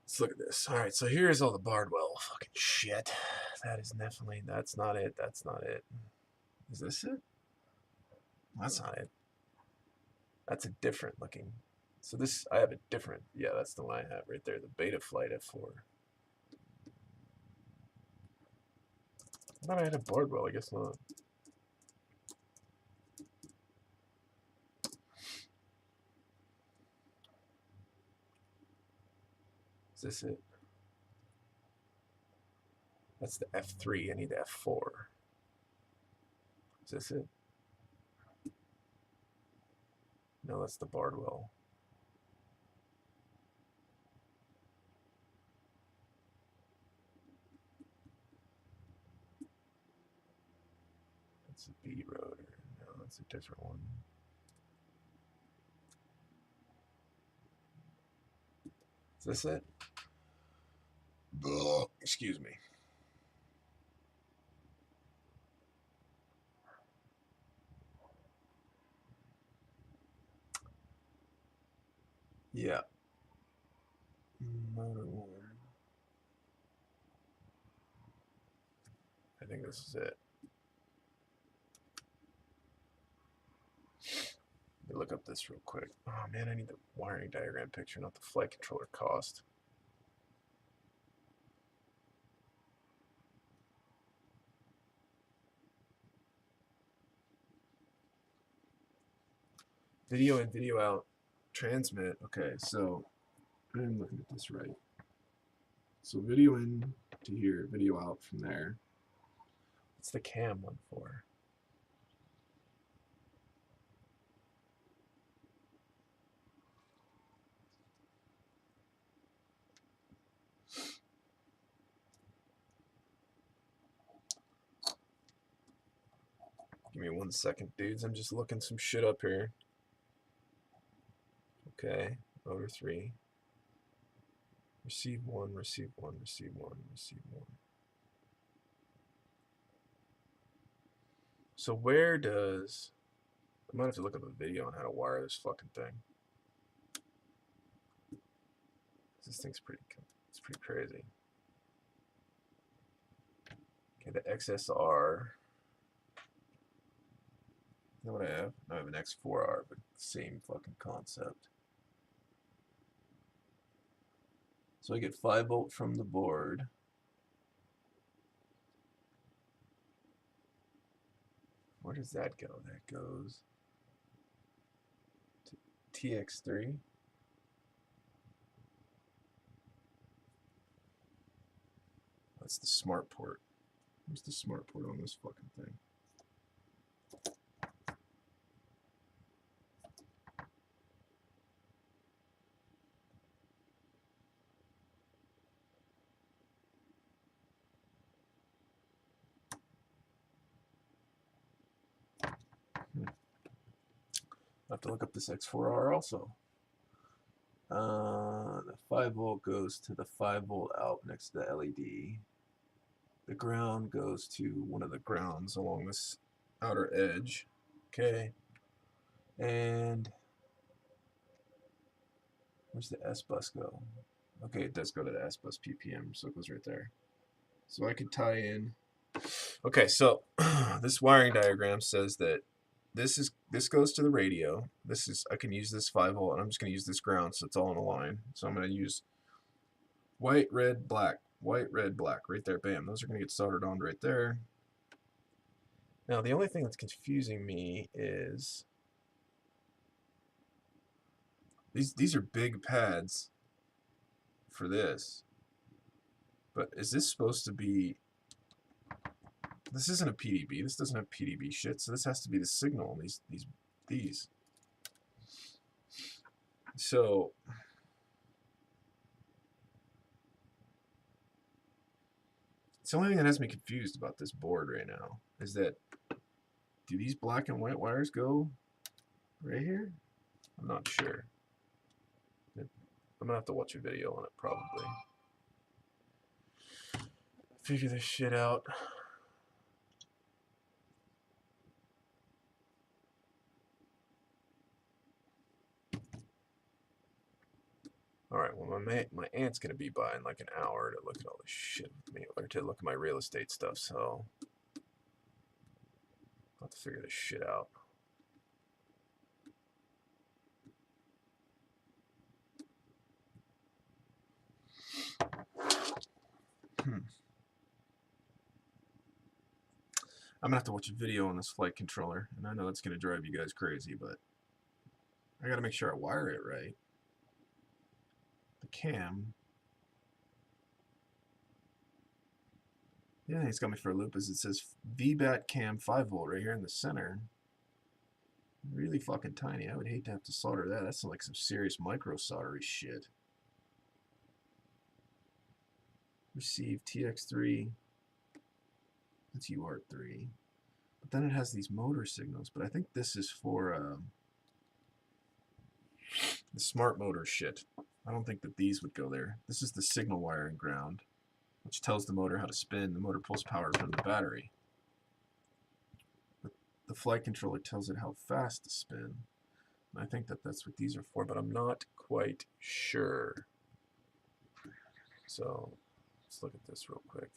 Speaker 1: Let's look at this. Alright, so here's all the Bardwell fucking shit. That's not it. Is this it? That's not it. That's a different looking. So this, I have a different, yeah, that's the one I have right there, the Beta Flight F4. I thought I had a Bardwell, I guess not. Is this it? That's the F3, I need the F4. Is this it? No, that's the Bardwell. That's a B rotor. No, that's a different one. Is this it? Ugh, excuse me. Yeah. Motor one. I think this is it. Let me look up this real quick. Oh man, I need the wiring diagram picture, not the flight controller cost. Video in, video out, transmit. Okay, so I'm looking at this right. So video in to here, video out from there. What's the cam one for? Give me 1 second, dudes. I'm just looking some shit up here. Okay, motor 3. Receive 1, receive 1, receive 1, receive 1. So where does... I might have to look up a video on how to wire this fucking thing. This thing's it's pretty crazy. Okay, the XSR. You know what I have? I have an X4R, but same fucking concept. So I get 5 volt from the board. Where does that go? That goes to TX3. That's the smart port. Where's the smart port on this fucking thing? I have to look up this X4R also. The 5 volt goes to the 5 volt out next to the LED. The ground goes to one of the grounds along this outer edge. Okay. And where's the S bus go? Okay, it does go to the S bus PPM, so it goes right there. So I could tie in. Okay, so this wiring diagram says that this goes to the radio. I can use this 5 volt, and I'm just going to use this ground, so it's all in a line. So I'm going to use white, red, black, white, red, black, right there. Bam. Those are going to get soldered on right there. Now the only thing that's confusing me is these are big pads for this, but is this supposed to be? This isn't a PDB. This doesn't have PDB shit, so this has to be the signal. These. So it's the only thing that has me confused about this board right now is that do these black and white wires go right here? I'm not sure. I'm gonna have to watch a video on it probably. Figure this shit out. Alright, well my aunt's gonna be by in like an hour to look at all this shit with me, or to look at my real estate stuff, so I'll have to figure this shit out. I'm gonna have to watch a video on this flight controller, and I know that's gonna drive you guys crazy, but I gotta make sure I wire it right. The cam. Yeah, it's got me for a loop is it says VBAT cam 5 volt right here in the center. Really fucking tiny. I would hate to have to solder that. That's like some serious micro soldery shit. Receive TX3. That's UART3. But then it has these motor signals. But I think this is for the smart motor shit. I don't think that these would go there. This is the signal wiring ground, which tells the motor how to spin. The motor pulls power from the battery. But the flight controller tells it how fast to spin. And I think that that's what these are for, but I'm not quite sure. So let's look at this real quick.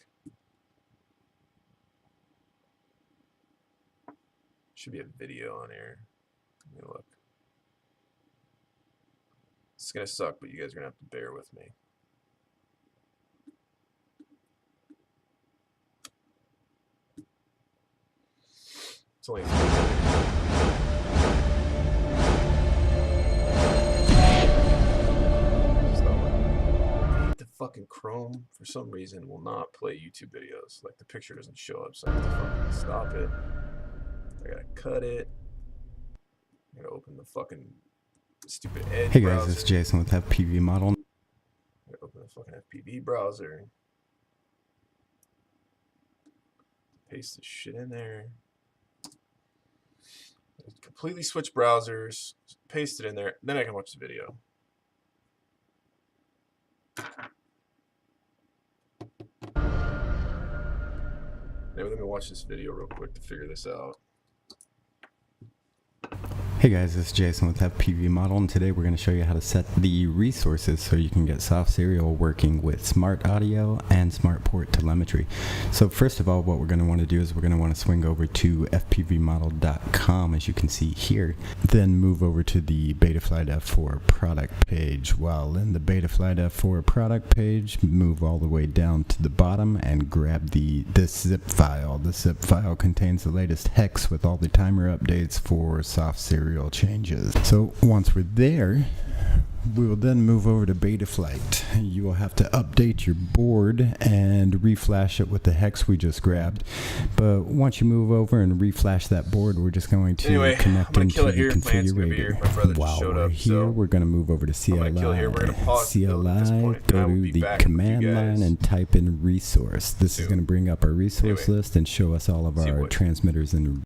Speaker 1: Should be a video on here. Let me look. It's gonna suck, but you guys are gonna have to bear with me. It's only the fucking Chrome for some reason will not play YouTube videos. Like the picture doesn't show up, so I have to fucking stop it. I gotta cut it. I gotta open the fucking stupid Edge
Speaker 3: Hey guys,
Speaker 1: browser.
Speaker 3: it's Jason with FPV Model.
Speaker 1: I gotta open the fucking FPV browser. Paste this shit in there. Completely switch browsers. Paste it in there. Then I can watch the video. Maybe let me watch this video real quick to figure this out.
Speaker 3: Hey guys, it's Jason with FPV Model, and today we're going to show you how to set the resources so you can get soft serial working with smart audio and smart port telemetry. So first of all, what we're going to want to do is we're going to want to swing over to fpvmodel.com, as you can see here, then move over to the Betaflight F4 product page. While in the Betaflight F4 product page, move all the way down to the bottom and grab this zip file. This zip file contains the latest hex with all the timer updates for soft serial changes. So once we're there, We will then move over to Betaflight. You will have to update your board and reflash it with the hex we just grabbed. But once you move over and reflash that board, we're just going to
Speaker 1: Anyway, I'm
Speaker 3: connect
Speaker 1: gonna
Speaker 3: into
Speaker 1: kill it
Speaker 3: the
Speaker 1: here. My aunt's gonna be here.
Speaker 3: configurator.
Speaker 1: My brother just
Speaker 3: While
Speaker 1: showed
Speaker 3: we're
Speaker 1: up,
Speaker 3: here,
Speaker 1: so
Speaker 3: we're going to move over to CLI.
Speaker 1: I'm gonna kill here. We're gonna pause the build at this
Speaker 3: CLI,
Speaker 1: point, and
Speaker 3: go
Speaker 1: I will
Speaker 3: to
Speaker 1: be
Speaker 3: the
Speaker 1: back with you
Speaker 3: command line
Speaker 1: guys
Speaker 3: and type in resource. This is
Speaker 1: soon.
Speaker 3: going to bring up our resource
Speaker 1: Anyway,
Speaker 3: list and show us all of
Speaker 1: see
Speaker 3: our
Speaker 1: what-
Speaker 3: transmitters and